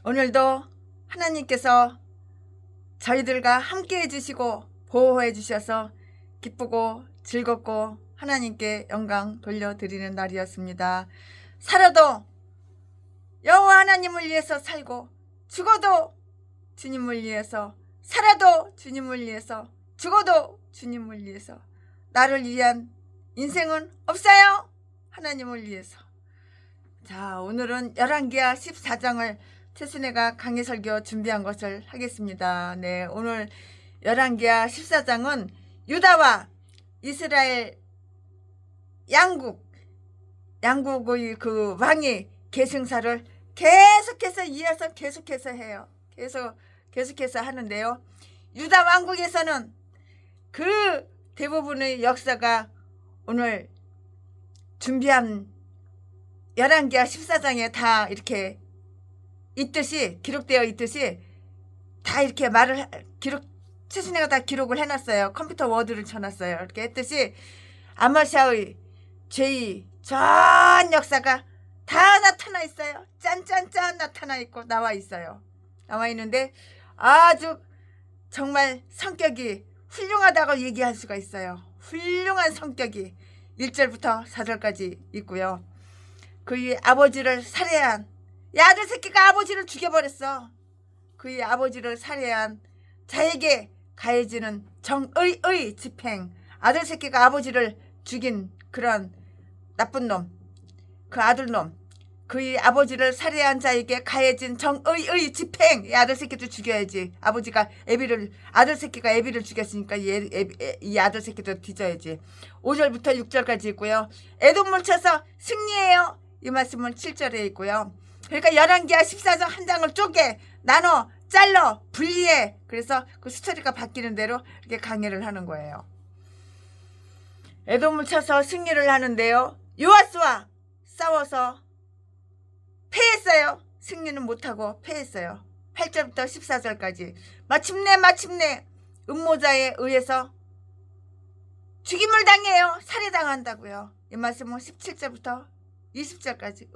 오늘도 하나님께서 저희들과 함께 해주시고 보호해 주셔서 기쁘고 즐겁고 하나님께 영광 돌려드리는 날이었습니다. 살아도 여호와 하나님을 위해서 살고 죽어도 주님을 위해서, 살아도 주님을 위해서, 죽어도 주님을 위해서. 나를 위한 인생은 없어요. 하나님을 위해서. 자, 오늘은 열왕기하 14장을 최순애가 강해설교 준비한 것을 하겠습니다. 네, 오늘 열왕기하 14장은 유다와 이스라엘 양국의 그 왕이 계승사를 계속해서 이어서 계속해서 해요. 계속해서 하는데요. 유다 왕국에서는 그 대부분의 역사가 오늘 준비한 열왕기하 14장에 다 이렇게 있듯이, 기록되어 있듯이 다 이렇게 최순애가 다 기록을 해놨어요. 컴퓨터 워드를 쳐놨어요. 이렇게 했듯이 아마샤의 죄의 전 역사가 다 나타나 있어요. 짠짠짠 나타나 있고 나와 있어요. 나와 있는데 아주 정말 성격이 훌륭하다고 얘기할 수가 있어요. 훌륭한 성격이 1절부터 4절까지 있고요. 그의 아버지를 살해한 이 아들 새끼가 아버지를 죽여버렸어. 그의 아버지를 살해한 자에게 가해지는 정의의 집행. 아들 새끼가 아버지를 죽인 그런 나쁜 놈, 그 아들놈, 그의 아버지를 살해한 자에게 가해진 정의의 집행. 이 아들 새끼도 죽여야지. 아들 새끼가 애비를 죽였으니까 이 아들 새끼도 뒤져야지. 5절부터 6절까지 있고요. 애돈물 쳐서 승리해요. 이 말씀은 7절에 있고요. 그러니까 열왕기하 14장 한 장을 쪼개 나눠 잘라 분리해. 그래서 그 스토리가 바뀌는 대로 이렇게 강의를 하는 거예요. 에돔을 쳐서 승리를 하는데요. 요아스와 싸워서 패했어요. 승리는 못하고 패했어요. 8절부터 14절까지. 마침내 음모자에 의해서 죽임을 당해요. 살해당한다고요. 이 말씀은 17절부터 20절까지.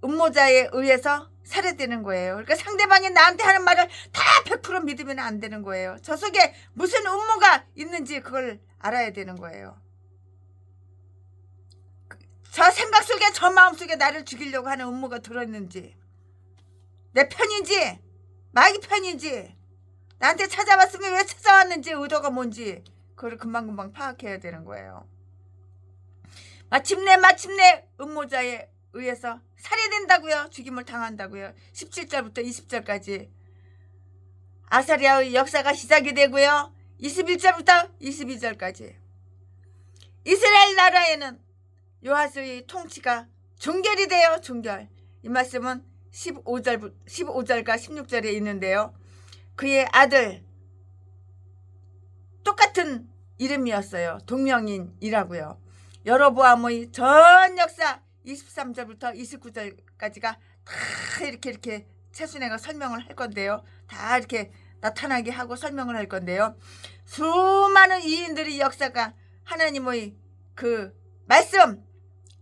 음모자에 의해서 살해되는 거예요. 그러니까 상대방이 나한테 하는 말을 다 100% 믿으면 안 되는 거예요. 저 속에 무슨 음모가 있는지 그걸 알아야 되는 거예요. 저 생각 속에, 저 마음 속에 나를 죽이려고 하는 음모가 들어있는지, 내 편인지 마귀 편인지, 나한테 찾아왔으면 왜 찾아왔는지, 의도가 뭔지 그걸 금방금방 파악해야 되는 거예요. 마침내 음모자에 의해서 살해된다고요. 죽임을 당한다고요. 17절부터 20절까지 아사리아의 역사가 시작이 되고요. 21절부터 22절까지 이스라엘 나라에는 요아스의 통치가 종결이 돼요. 종결. 이 말씀은 15절과 16절에 있는데요. 그의 아들 똑같은 이름이었어요. 동명인이라고요. 여로보암의 전 역사 23절부터 29절까지가 다 이렇게 최순애가 설명을 할 건데요. 다 이렇게 나타나게 하고 설명을 할 건데요. 수많은 이인들의 역사가 하나님의 그 말씀,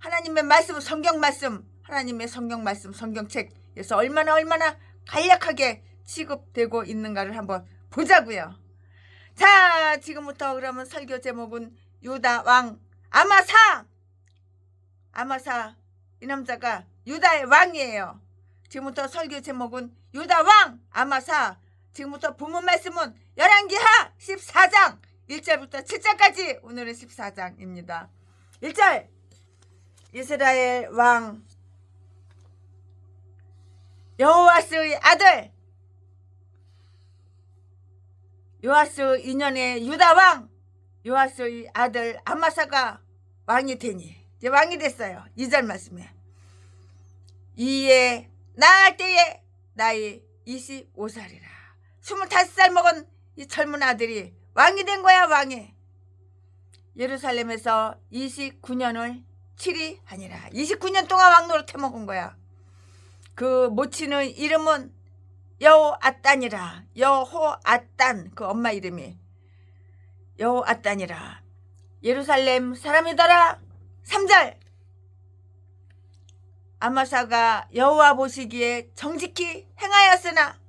하나님의 말씀, 성경 말씀, 하나님의 성경 말씀, 성경책에서 얼마나 간략하게 취급되고 있는가를 한번 보자고요. 자, 지금부터 그러면 설교 제목은 유다 왕 아마사 이 남자가 유다의 왕이에요. 지금부터 설교 제목은 유다 왕 아마사. 지금부터 본문 말씀은 열왕기하 14장 1절부터 7절까지 오늘은 14장입니다. 1절 이스라엘 왕 여호아스의 아들 요아스 2년의 유다 왕 요아스의 아들 아마사가 왕이 되니, 이제 왕이 됐어요. 2절 말씀에 이에 나을 때에 나이 25살이라 25살 먹은 이 젊은 아들이 왕이 된 거야. 왕이 예루살렘에서 29년을 치리하니라. 29년 동안 왕 노릇 해먹은 거야. 그 모친의 이름은 여호아딴이라. 여호아딴, 그 엄마 이름이 여호아딴이라. 예루살렘 사람이더라. 3절 아마사가 여호와 보시기에 정직히 행하였으나,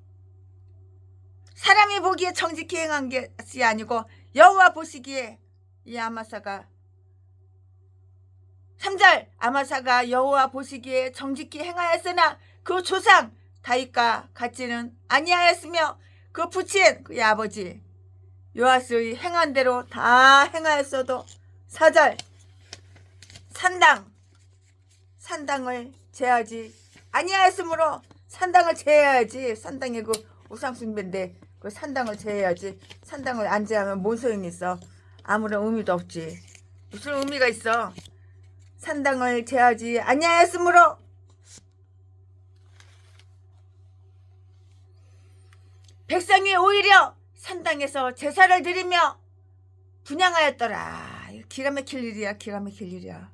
사람이 보기에 정직히 행한 것이 아니고 여호와 보시기에 이 아마사가 3절 아마사가 여호와 보시기에 정직히 행하였으나 그 조상 다윗과 같지는 아니하였으며 그 부친 그의 아버지 요아스의 행한 대로 다 행하였어도 4절 산당을 제하지 아니하였으므로, 산당을 제해야지. 산당이 그 우상숭배인데 그 산당을 제해야지. 산당을 안 제하면 뭔 소용이 있어? 아무런 의미도 없지. 무슨 의미가 있어? 산당을 제하지 아니하였으므로 백성이 오히려 산당에서 제사를 드리며 분향하였더라. 기가 막힐 일이야. 기가 막힐 일이야.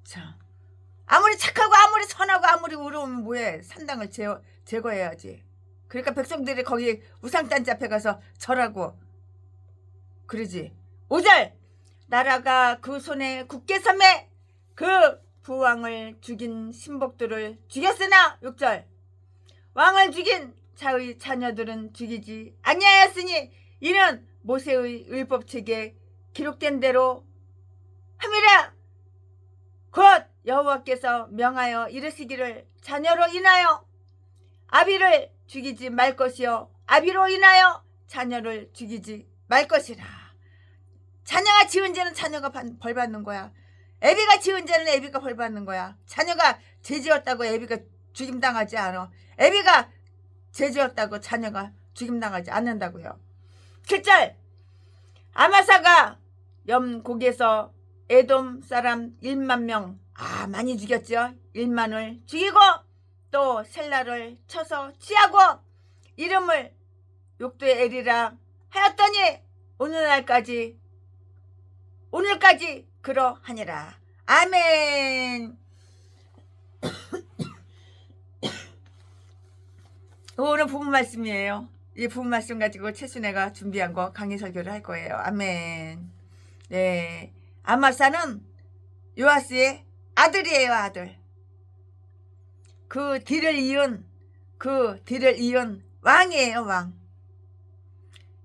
자, 아무리 착하고 아무리 선하고 아무리 의로우면 뭐해? 산당을 제거해야지. 그러니까 백성들이 거기 우상단지 앞에 가서 절하고 그러지. 5절 나라가 그 손에 굳게 섬에 그 부왕을 죽인 신복들을 죽였으나, 6절 왕을 죽인 자의 자녀들은 죽이지 아니하였으니 이는 모세의 율법책에 기록된 대로 함이라. 곧 여호와께서 명하여 이르시기를 자녀로 인하여 아비를 죽이지 말 것이요 아비로 인하여 자녀를 죽이지 말 것이라. 자녀가 지은 죄는 자녀가 벌 받는 거야. 애비가 지은 죄는 애비가 벌 받는 거야. 자녀가 죄 지었다고 애비가 죽임당하지 않아. 애비가 죄 지었다고 자녀가 죽임당하지 않는다고요. 7절 아마사가 염곡에서 에돔 사람 1만 명, 많이 죽였죠. 1만을 죽이고 또 셀라를 쳐서 취하고 이름을 욕도의 엘이라 하였더니 오늘까지 그러하니라. 아멘. 오늘 부분 말씀이에요. 이 부분 말씀 가지고 최순애가 준비한 거 강의 설교를 할 거예요. 아멘. 네, 아마사는 요아스의 아들이에요. 아들. 그 뒤를 이은 왕이에요. 왕.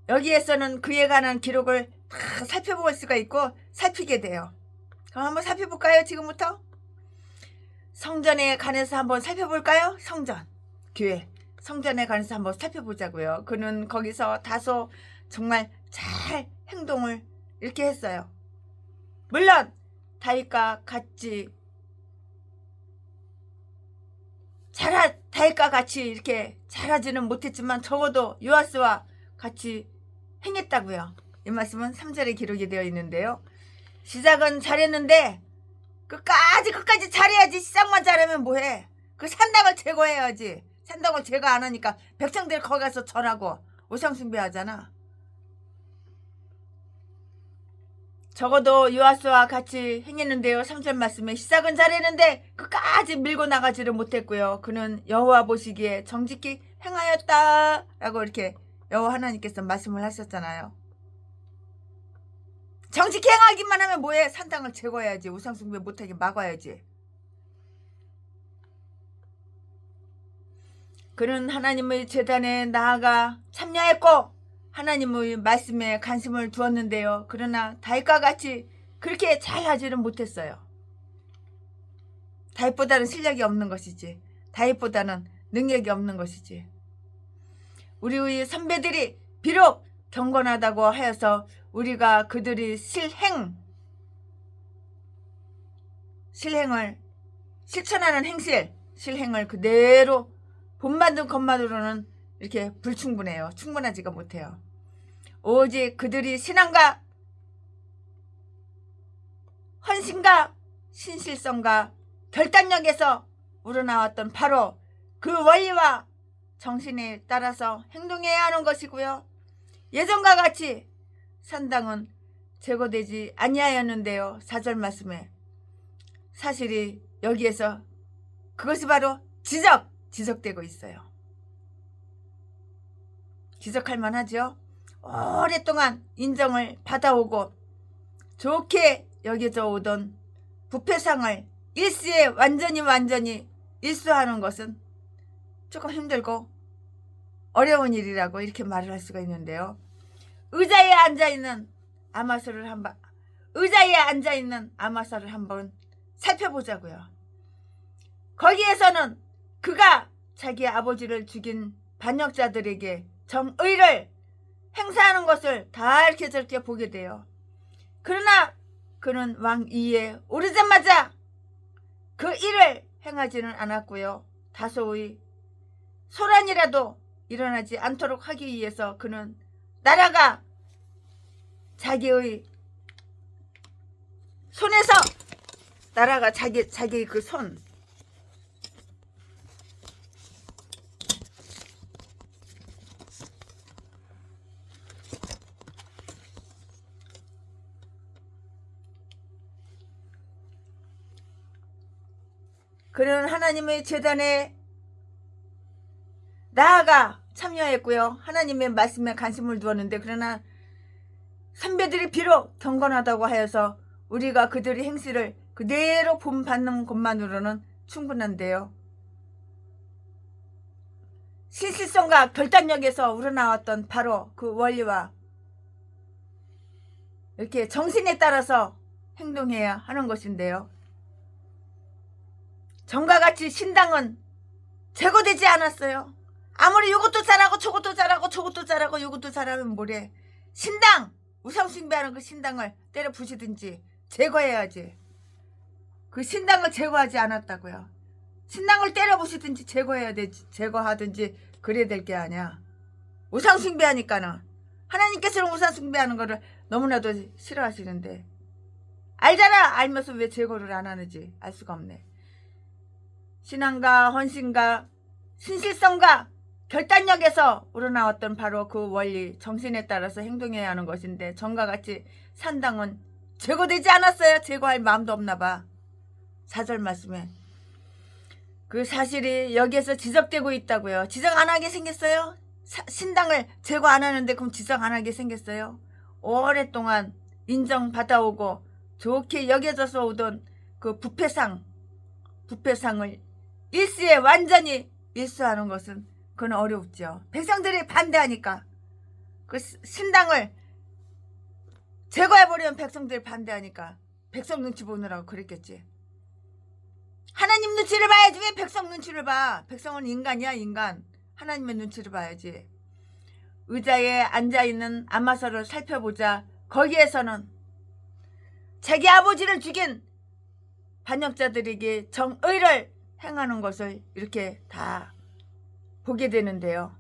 여기에서는 그에 관한 기록을 다 살펴볼 수가 있고 살피게 돼요. 그럼 한번 살펴볼까요? 지금부터 성전에 관해서 한번 살펴볼까요? 성전, 교회 성전에 관해서 한번 살펴보자고요. 그는 거기서 다소 정말 잘 행동을 이렇게 했어요. 물론 다윗과 같이 이렇게 잘하지는 못했지만 적어도 요아스와 같이 행했다고요. 이 말씀은 3절에 기록이 되어 있는데요. 시작은 잘했는데 끝까지 잘해야지. 시작만 잘하면 뭐해? 그 산당을 제거해야지. 산당을 제거 안 하니까 백성들 거기 가서 절하고 우상숭배하잖아. 적어도 요아스와 같이 행했는데요. 3절 말씀에 시작은 잘했는데 끝까지 밀고 나가지를 못했고요. 그는 여호와 보시기에 정직히 행하였다 라고 이렇게 여호와 하나님께서 말씀을 하셨잖아요. 정직히 행하기만 하면 뭐해? 산당을 제거해야지. 우상숭배 못하게 막아야지. 그는 하나님의 제단에 나아가 참여했고 하나님의 말씀에 관심을 두었는데요. 그러나 다윗과 같이 그렇게 잘하지는 못했어요. 다윗보다는 실력이 없는 것이지. 다윗보다는 능력이 없는 것이지. 우리의 선배들이 비록 경건하다고 하여서 우리가 그들이 실행을 실천하는 실행을 그대로 본받는 것만으로는 이렇게 불충분해요. 충분하지가 못해요. 오직 그들이 신앙과 헌신과 신실성과 결단력에서 우러나왔던 바로 그 원리와 정신에 따라서 행동해야 하는 것이고요. 예전과 같이 산당은 제거되지 아니하였는데요. 4절 말씀에 사실이 여기에서 그것이 바로 지적되고 있어요. 지적할 만하죠. 오랫동안 인정을 받아오고 좋게 여겨져 오던 부패상을 일시에 완전히 일수하는 것은 조금 힘들고 어려운 일이라고 이렇게 말을 할 수가 있는데요. 의자에 앉아있는 아마사를 한번 살펴보자고요. 거기에서는 그가 자기 아버지를 죽인 반역자들에게 정의를 행사하는 것을 다 이렇게 저렇게 보게 돼요. 그러나 그는 왕위에 오르자마자 그 일을 행하지는 않았고요. 다소의 소란이라도 일어나지 않도록 하기 위해서 그는 나라가 자기의 손에서 나라가 자기의 그 손 그는 하나님의 제단에 나아가 참여했고요. 하나님의 말씀에 관심을 두었는데 그러나 선배들이 비록 경건하다고 하여서 우리가 그들의 행실을 그대로 본받는 것만으로는 충분한데요. 신실성과 결단력에서 우러나왔던 바로 그 원리와 이렇게 정신에 따라서 행동해야 하는 것인데요. 전과 같이 신당은 제거되지 않았어요. 아무리 이것도 잘하고 저것도 잘하고 저것도 잘하고 이것도 잘하면 뭐래. 신당! 우상숭배하는 그 신당을 때려 부시든지 제거해야지. 그 신당을 제거하지 않았다고요. 신당을 때려 부시든지 제거하든지 그래야 될 게 아니야. 우상숭배하니까는 하나님께서는 우상숭배하는 거를 너무나도 싫어하시는데 알잖아. 알면서 왜 제거를 안 하는지 알 수가 없네. 신앙과 헌신과 신실성과 결단력에서 우러나왔던 바로 그 원리, 정신에 따라서 행동해야 하는 것인데 전과 같이 산당은 제거되지 않았어요. 제거할 마음도 없나 봐. 4절 말씀에 그 사실이 여기에서 지적되고 있다고요. 지적 안 하게 생겼어요? 신당을 제거 안 하는데 그럼 지적 안 하게 생겼어요? 오랫동안 인정받아오고 좋게 여겨져서 오던 그 부패상을 일시에 완전히 일수하는 것은 그건 어렵죠. 백성들이 반대하니까 그 신당을 제거해버리면 백성들이 반대하니까 백성 눈치 보느라고 그랬겠지. 하나님 눈치를 봐야지 왜 백성 눈치를 봐. 백성은 인간이야 인간. 하나님의 눈치를 봐야지. 의자에 앉아있는 아마사를 살펴보자 거기에서는 자기 아버지를 죽인 반역자들에게 정의를 행하는 것을 이렇게 다 보게 되는데요.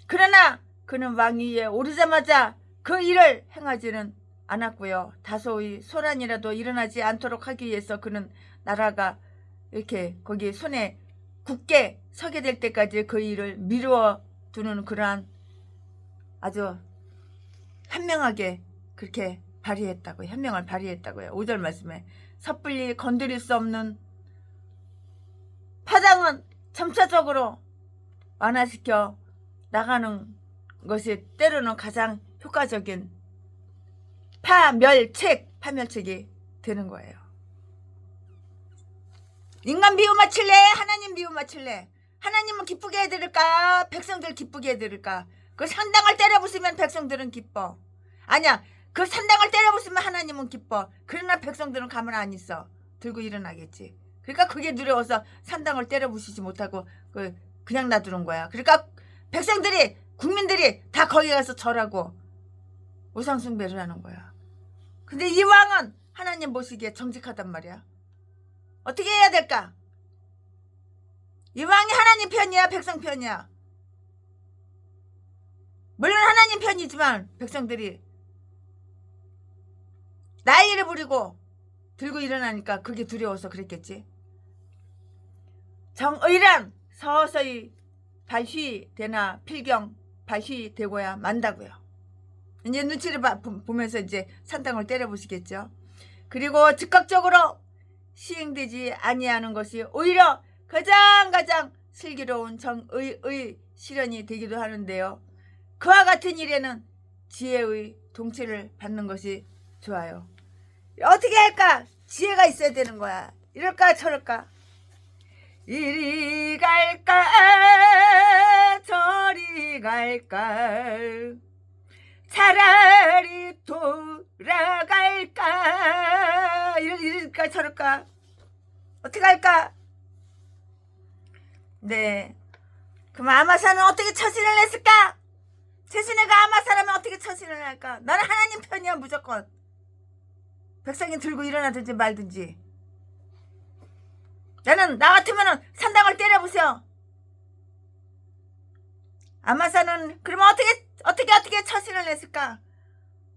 그러나 그는 왕위에 오르자마자 그 일을 행하지는 않았고요. 다소의 소란이라도 일어나지 않도록 하기 위해서 그는 나라가 이렇게 거기 손에 굳게 서게 될 때까지 그 일을 미루어 두는 그러한 아주 현명하게 그렇게 발휘했다고요. 현명을 발휘했다고요. 5절 말씀에 섣불리 건드릴 수 없는 파장은 점차적으로 완화시켜 나가는 것이 때로는 가장 효과적인 파멸책이 되는 거예요. 인간 비유 맞출래? 하나님 비유 맞출래? 하나님은 기쁘게 해드릴까? 백성들 기쁘게 해드릴까? 그 산당을 때려부수면 백성들은 기뻐. 아니야. 그 산당을 때려부수면 하나님은 기뻐. 그러나 백성들은 가만 안 있어. 들고 일어나겠지. 그러니까 그게 두려워서 산당을 때려부수지 못하고 그냥 놔두는 거야. 그러니까 백성들이 국민들이 다 거기 가서 절하고 우상숭배를 하는 거야. 근데 이 왕은 하나님 보시기에 정직하단 말이야. 어떻게 해야 될까? 이 왕이 하나님 편이야 백성 편이야? 물론 하나님 편이지만 백성들이 난리를 부리고 들고 일어나니까 그게 두려워서 그랬겠지. 정의란 서서히 발휘되나 필경 발휘되고야 만다고요. 이제 눈치를 보면서 이제 산당을 때려보시겠죠. 그리고 즉각적으로 시행되지 아니하는 것이 오히려 가장 슬기로운 정의의 실현이 되기도 하는데요. 그와 같은 일에는 지혜의 동체를 받는 것이 좋아요. 어떻게 할까? 지혜가 있어야 되는 거야. 이럴까 저럴까 이리 갈까 저리 갈까 차라리 돌아갈까 이럴까 저럴까 어떻게 할까? 네, 그럼 아마사는 어떻게 처신을 했을까? 최신애가 아마사라면 어떻게 처신을 할까? 나는 하나님 편이야 무조건. 백성이 들고 일어나든지 말든지. 나는 나 같으면은 산당을 때려부셔. 아마사는 그러면 어떻게 처신을 했을까?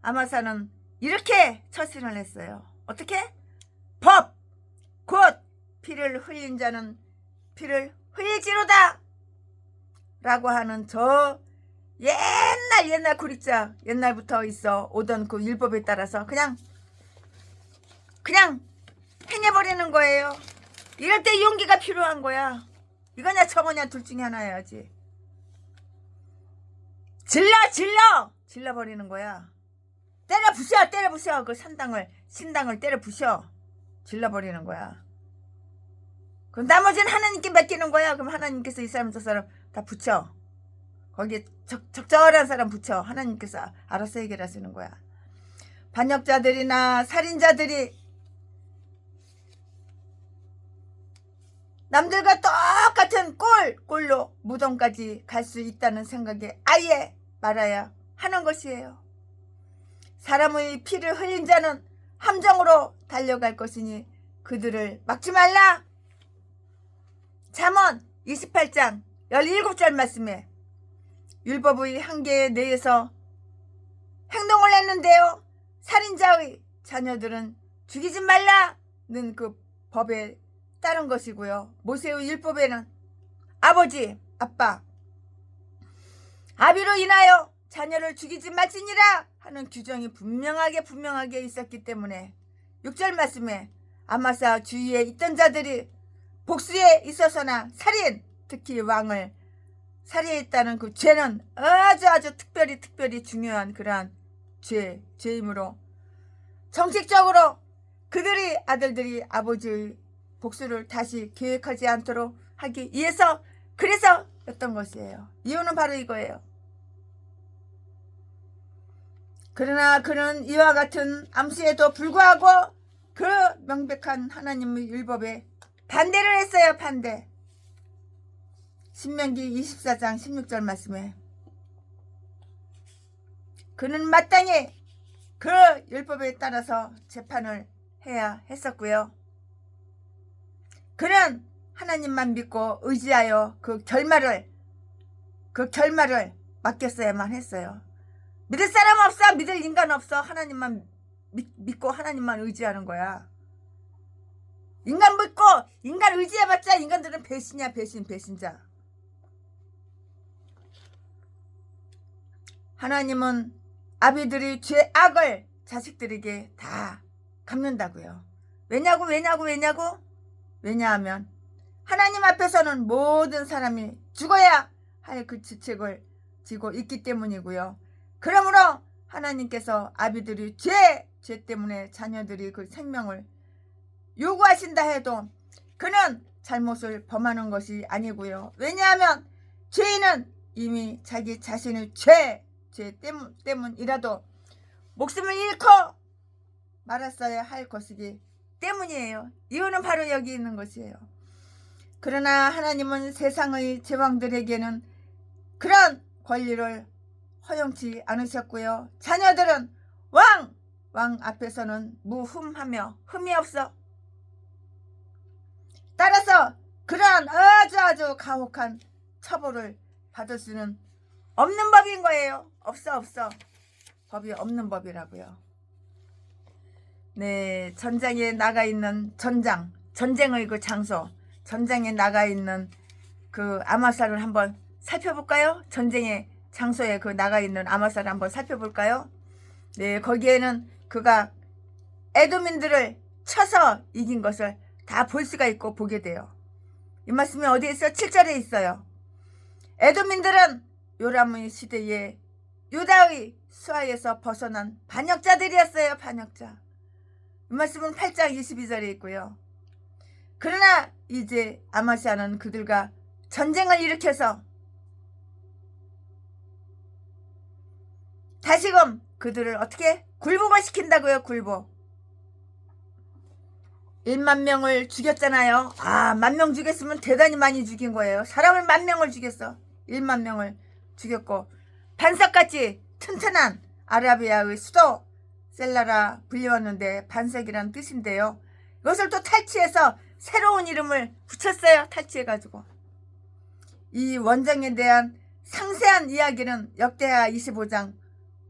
아마사는 이렇게 처신을 했어요. 어떻게? 법 곧 피를 흘린 자는 피를 흘리지로다 라고 하는 저 옛날 구리자 옛날부터 있어 오던 그 율법에 따라서 그냥 행해버리는 거예요. 이럴 때 용기가 필요한 거야. 이거냐 저거냐 둘 중에 하나여야지. 질러버리는 거야. 때려 부셔 그 신당을 때려 부셔. 질러버리는 거야. 그럼 나머지는 하나님께 맡기는 거야. 그럼 하나님께서 이 사람 저 사람 다 붙여. 거기에 적절한 사람 붙여. 하나님께서 알아서 해결하시는 거야. 반역자들이나 살인자들이 남들과 똑같은 꼴로 무덤까지 갈 수 있다는 생각에 아예 말아야 하는 것이에요. 사람의 피를 흘린 자는 함정으로 달려갈 것이니 그들을 막지 말라. 잠언 28장 17절 말씀에 율법의 한계 내에서 행동을 했는데요. 살인자의 자녀들은 죽이지 말라는 그 법에 따른 것이고요. 모세의 율법에는 아버지, 아빠, 아비로 인하여 자녀를 죽이지 말지니라 하는 규정이 분명하게 있었기 때문에 6절 말씀에 아마사 주위에 있던 자들이 복수에 있어서나 살인, 특히 왕을 살해했다는 그 죄는 아주 특별히 중요한 그러한 죄이므로 정식적으로 그들의 아들들이 아버지의 복수를 다시 계획하지 않도록 하기 위해서 그래서였던 것이에요. 이유는 바로 이거예요. 그러나 그는 이와 같은 암시에도 불구하고 그 명백한 하나님의 율법에 반대를 했어요. 반대. 신명기 24장 16절 말씀에 그는 마땅히 그 율법에 따라서 재판을 해야 했었고요. 그는 하나님만 믿고 의지하여 그 결말을 맡겼어야만 했어요. 믿을 사람 없어. 믿을 인간 없어. 하나님만 믿고 하나님만 의지하는 거야. 인간 믿고 인간 의지해봤자 인간들은 배신이야. 배신자. 하나님은 아비들이 죄악을 자식들에게 다 갚는다고요. 왜냐고? 왜냐하면 하나님 앞에서는 모든 사람이 죽어야 할 그 지책을 지고 있기 때문이고요. 그러므로 하나님께서 아비들이 죄 때문에 자녀들이 그 생명을 요구하신다 해도 그는 잘못을 범하는 것이 아니고요. 왜냐하면 죄인은 이미 자기 자신의 죄 때문이라도 목숨을 잃고 말았어야 할 것이기 때문이에요. 이유는 바로 여기 있는 것이에요. 그러나 하나님은 세상의 제왕들에게는 그런 권리를 허용치 않으셨고요. 자녀들은 왕 앞에서는 무흠하며 흠이 없어. 따라서 그러한 아주 가혹한 처벌을 받을 수는 없는 법인 거예요. 없어. 법이 없는 법이라고요. 네, 전장에 나가 있는 전쟁의 그 장소, 전장에 나가 있는 그 아마사를 한번 살펴볼까요? 전쟁의 장소에 그 나가 있는 아마사를 한번 살펴볼까요? 네, 거기에는 그가 에돔인들을 쳐서 이긴 것을 다 볼 수가 있고 보게 돼요. 이 말씀이 어디에 있어요? 7절에 있어요. 에돔인들은 요람의 시대에 유다의 수하에서 벗어난 반역자들이었어요. 반역자. 이 말씀은 8장 22절에 있고요. 그러나 이제 아마시아는 그들과 전쟁을 일으켜서 다시금 그들을 어떻게 굴복을 시킨다고요. 굴복. 1만 명을 죽였잖아요. 10,000명 죽였으면 대단히 많이 죽인 거예요. 사람을 10,000명을 죽였어. 1만 명을 죽였고 반석같이 튼튼한 아라비아의 수도 셀라라 불리웠는데 반석이란 뜻인데요. 이것을 또 탈취해서 새로운 이름을 붙였어요. 탈취해가지고. 이 원정에 대한 상세한 이야기는 역대하 25장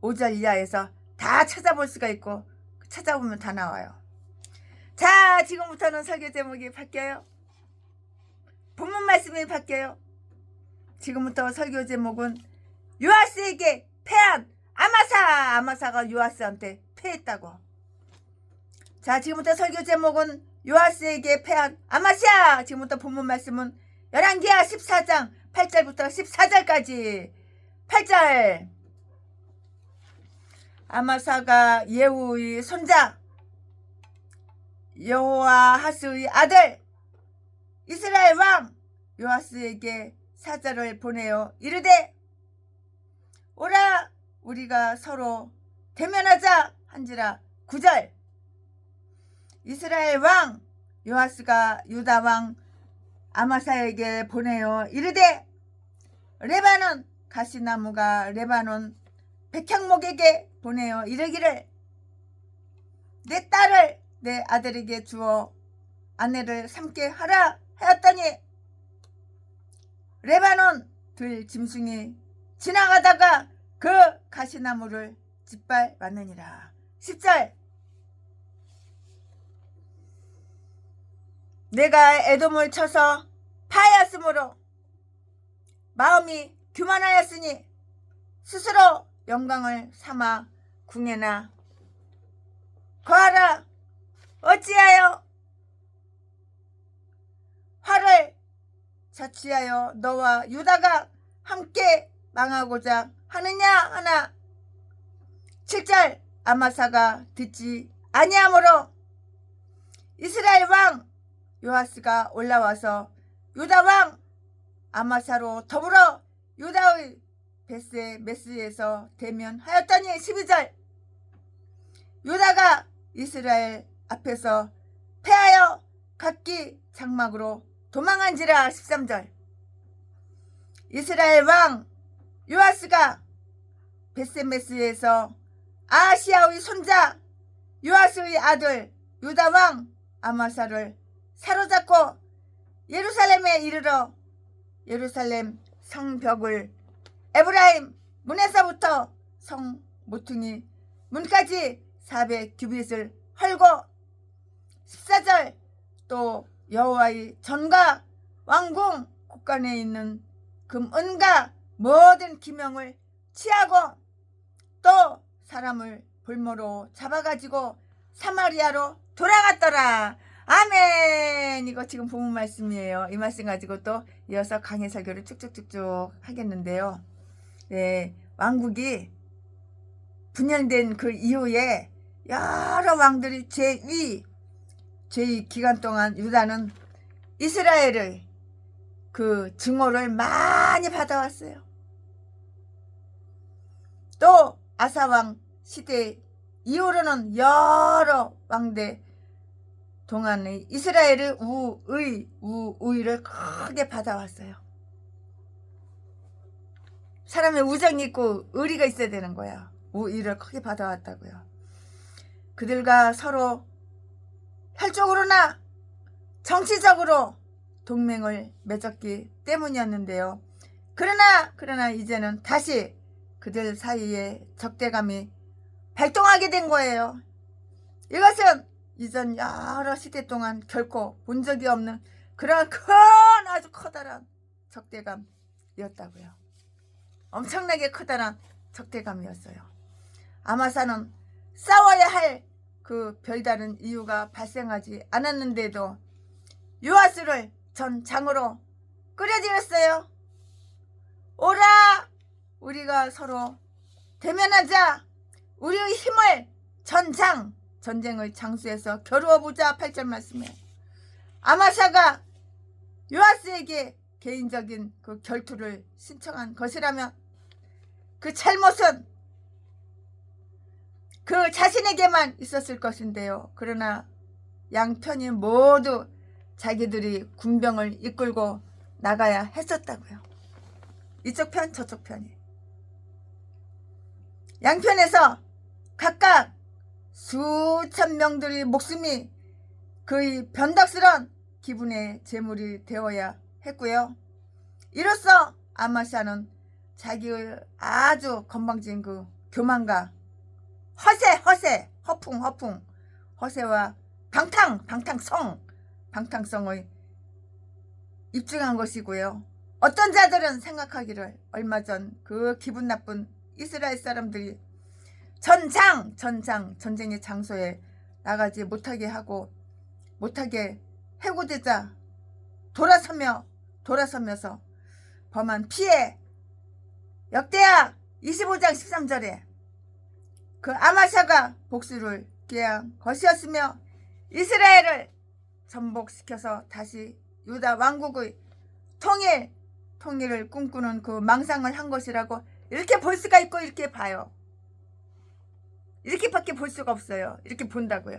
5절 이하에서 다 찾아볼 수가 있고 찾아보면 다 나와요. 자, 지금부터는 설교 제목이 바뀌어요. 본문 말씀이 바뀌어요. 지금부터 설교 제목은 요아스에게 패한 아마사가 요아스한테 패했다고. 자, 지금부터 설교 제목은 요아스에게 패한 아마시아. 지금부터 본문 말씀은 열왕기하 14장 8절부터 14절까지. 8절. 아마사가 예후의 손자 여호아하스의 아들 이스라엘 왕 요아스에게 사자를 보내어 이르되 오라 우리가 서로 대면하자 한지라. 9절. 이스라엘 왕 요아스가 유다 왕 아마사에게 보내어 이르되 레바논 가시나무가 레바논 백향목에게 보내어 이르기를 내 딸을 내 아들에게 주어 아내를 삼게 하라 하였더니 레바논 들 짐승이 지나가다가 그 가시나무를 짓밟았느니라. 10절. 내가 에돔을 쳐서 파하였으므로 마음이 교만하였으니 스스로 영광을 삼아 궁에나 거하라. 어찌하여 화를 자취하여 너와 유다가 함께 망하고자 하느냐 하나. 7절. 아마사가 듣지 아니하므로 이스라엘 왕 요아스가 올라와서 유다 왕 아마사로 더불어 유다의 베스메스에서 대면하였더니. 12절. 유다가 이스라엘 앞에서 패하여 각기 장막으로 도망한지라. 13절. 이스라엘 왕 요아스가 베스메스에서 아하시아의 손자 요아스의 아들 유다 왕 아마사를 사로잡고 예루살렘에 이르러 예루살렘 성벽을 에브라임 문에서부터 성 모퉁이 문까지 400규빗을 헐고. 14절. 또 여호와의 전과 왕궁 곳간에 있는 금은과 모든 기명을 취하고 또 사람을 볼모로 잡아가지고 사마리아로 돌아갔더라. 아멘. 이거 지금 본문 말씀이에요. 이 말씀 가지고 또 이어서 강해 설교를 쭉쭉쭉쭉 하겠는데요. 네, 왕국이 분열된 그 이후에 여러 왕들이 제2 기간 동안 유다는 이스라엘의 그 증오를 많이 받아왔어요. 또 아사왕 시대 이후로는 여러 왕대 동안의 이스라엘의 우의를 크게 받아왔어요. 사람의 우정이 있고 의리가 있어야 되는 거야. 우의를 크게 받아왔다고요. 그들과 서로 혈적으로나 정치적으로 동맹을 맺었기 때문이었는데요. 그러나 이제는 다시 그들 사이에 적대감이 발동하게 된 거예요. 이것은 이전 여러 시대 동안 결코 본 적이 없는 그런 아주 커다란 적대감이었다고요. 엄청나게 커다란 적대감이었어요. 아마사는 싸워야 할 그 별다른 이유가 발생하지 않았는데도 요아스를 전장으로 끌어들였어요. 오라 우리가 서로 대면하자. 우리의 힘을 전쟁의 장수에서 겨루어보자. 8절 말씀에 아마샤가 요아스에게 개인적인 그 결투를 신청한 것이라면 그 잘못은 그 자신에게만 있었을 것인데요. 그러나 양편이 모두 자기들이 군병을 이끌고 나가야 했었다고요. 이쪽 편 저쪽 편이. 양편에서 각각 수천 명들의 목숨이 그의 변덕스러운 기분의 제물이 되어야 했고요. 이로써 아마샤는 자기의 아주 건방진 그 교만과 허세와 방탕성을 입증한 것이고요. 어떤 자들은 생각하기를 얼마 전 그 기분 나쁜 이스라엘 사람들이 전쟁의 장소에 나가지 못하게 하고 못하게 해고되자 돌아서면서 범한 피해 역대하 25장 13절에 그 아마샤가 복수를 기한 것이었으며 이스라엘을 전복시켜서 다시 유다 왕국의 통일을 꿈꾸는 그 망상을 한 것이라고 이렇게 볼 수가 있고 이렇게 봐요. 이렇게밖에 볼 수가 없어요. 이렇게 본다고요.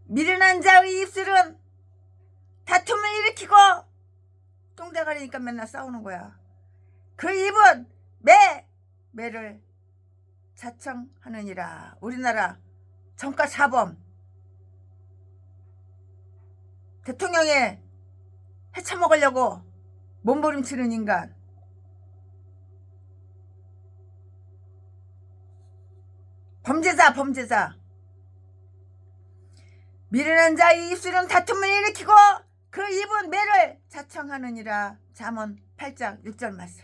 미련한 자의 입술은 다툼을 일으키고 똥대가리니까 맨날 싸우는 거야. 그 입은 매를 자청하느니라. 우리나라 정가사범 대통령에 헤쳐먹으려고 몸부림치는 인간. 범죄자. 미련한 자의 입술은 다툼을 일으키고 그 입은 매를 자청하느니라. 잠언 8장 6절 말씀.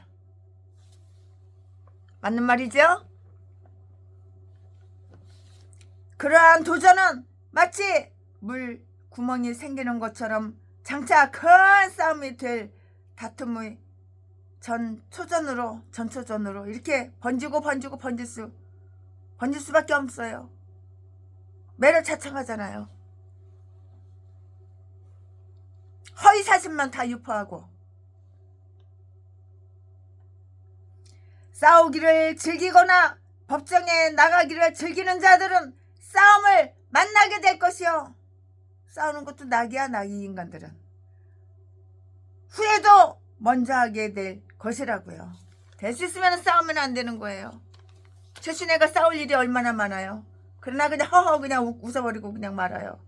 맞는 말이죠? 그러한 도전은 마치 물 구멍이 생기는 것처럼 장차 큰 싸움이 될 다툼의 전초전으로 이렇게 번질 수밖에 없어요. 매를 자청하잖아요. 허위 사실만 다 유포하고 싸우기를 즐기거나 법정에 나가기를 즐기는 자들은 싸움을 만나게 될 것이요. 싸우는 것도 낙이야, 낙이 인간들은. 후회도 먼저 하게 될 것이라고요. 될 수 있으면 싸우면 안 되는 거예요. 최순애가 싸울 일이 얼마나 많아요. 그러나 그냥 허허 그냥 웃어버리고 그냥 말아요.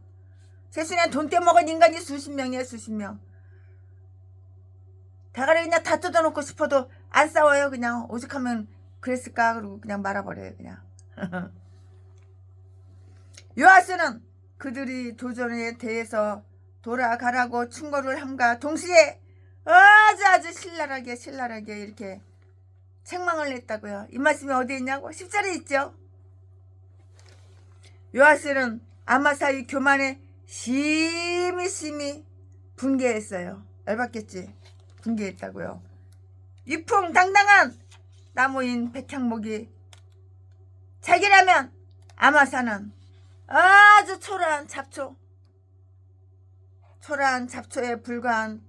최순애 돈 떼먹은 인간이 수십 명이에요, 수십 명. 대가리 그냥 다 뜯어놓고 싶어도 안 싸워요. 그냥 오죽하면 그랬을까 그러고 그냥 말아버려요, 그냥. 요아스는 그들이 도전에 대해서 돌아가라고 충고를 함과 동시에 아주 신랄하게 이렇게 책망을 했다고요. 이 말씀이 어디에 있냐고? 10절에 있죠. 요아스는 아마사의 교만에 심히 분개했어요. 열받겠지. 분개했다고요. 위풍당당한 나무인 백향목이 자기라면 아마사는 아주 초라한 잡초에 불과한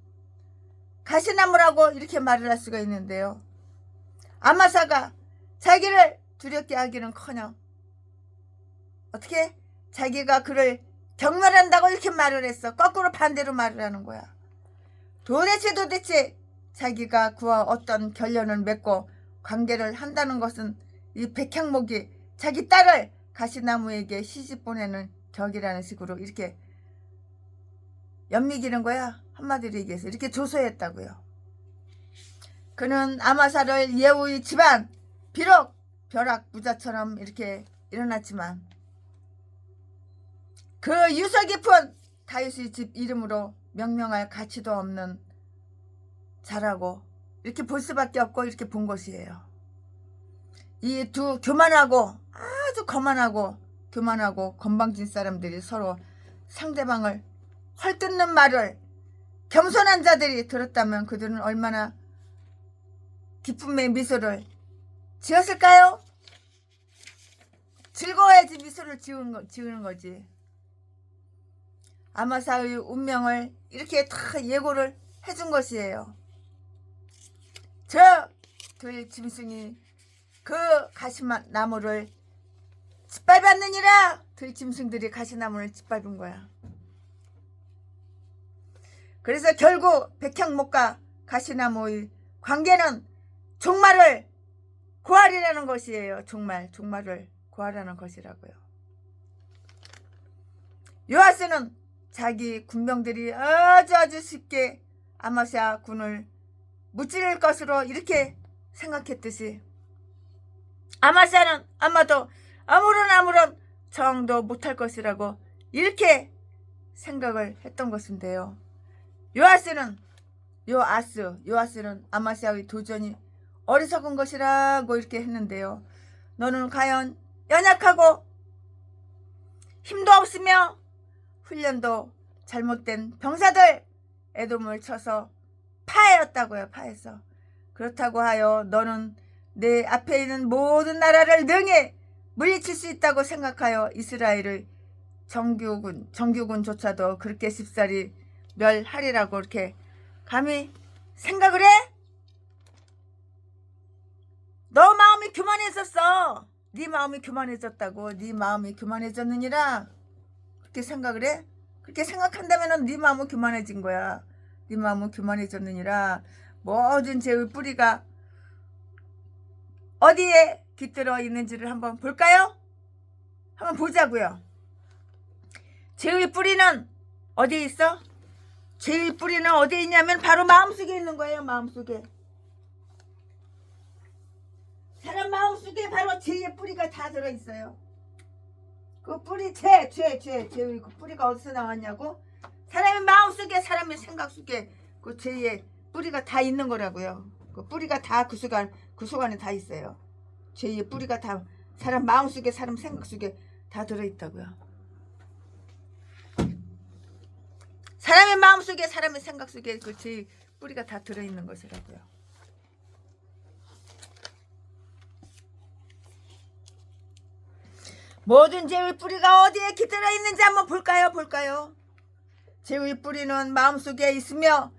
가시나무라고 이렇게 말을 할 수가 있는데요. 아마사가 자기를 두렵게 하기는커녕 어떻게 자기가 그를 경멸한다고 이렇게 말을 했어. 거꾸로 반대로 말을 하는 거야. 도대체 자기가 그와 어떤 결연을 맺고 관계를 한다는 것은 이 백향목이 자기 딸을 가시나무에게 시집 보내는 격이라는 식으로 이렇게 연미기는 거야. 한마디로 얘기해서 이렇게 조소했다고요. 그는 아마사를 예후의 집안, 비록 벼락부자처럼 이렇게 일어났지만 그 유서 깊은 다윗의 집 이름으로 명명할 가치도 없는 자라고 이렇게 볼 수밖에 없고 이렇게 본 것이에요. 이 두 아주 교만하고 건방진 사람들이 서로 상대방을 헐뜯는 말을 겸손한 자들이 들었다면 그들은 얼마나 기쁨의 미소를 지었을까요? 즐거워야지 미소를 지으는 거지. 아마사의 운명을 이렇게 다 예고를 해준 것이에요. 저 들짐승이 그 가시나무를 짓밟았느니라. 들짐승들이 가시나무를 짓밟은 거야. 그래서 결국 백향목과 가시나무의 관계는 종말을 구하리라는 것이에요. 종말을 구하라는 것이라고요. 요아스는 자기 군병들이 아주 쉽게 아마샤 군을 무찌를 것으로 이렇게 생각했듯이 아마샤는 아마도 아무런 저항도 못할 것이라고 이렇게 생각을 했던 것인데요. 요아스는 아마샤의 도전이 어리석은 것이라고 이렇게 했는데요. 너는 과연 연약하고 힘도 없으며 훈련도 잘못된 병사들 에돔을 쳐서 파했다고요. 파해서. 그렇다고 하여 너는 내 앞에 있는 모든 나라를 능히 물리칠 수 있다고 생각하여 이스라엘의 정규군조차도 그렇게 쉽사리 멸하리라고 이렇게 감히 생각을 해? 너 마음이 교만해졌어. 네 마음이 교만해졌다고. 네 마음이 교만해졌느니라. 그렇게 생각을 해? 그렇게 생각한다면 네 마음은 교만해진 거야. 네 마음은 교만해졌느니라. 모든 죄의 뿌리가 어디에 깃들어 있는지를 한번 볼까요? 한번 보자고요. 죄의 뿌리는 어디에 있어? 죄의 뿌리는 어디에 있냐면 바로 마음속에 있는 거예요. 마음속에. 사람 마음속에 바로 죄의 뿌리가 다 들어있어요. 그 뿌리 죄의 그 뿌리가 어디서 나왔냐고? 사람의 마음속에 사람의 생각 속에 그 죄의 뿌리가 다 있는 거라고요. 그 뿌리가 다 그 속안에 다 있어요. 죄의 뿌리가 다 사람 마음속에 사람 생각 속에 다 들어있다고요. 사람의 마음속에 사람의 생각 속에 그 죄의 뿌리가 다 들어있는 것이라고요. 모든 죄의 뿌리가 어디에 깃들어 있는지 한번 볼까요? 죄의 뿌리는 마음속에 있으며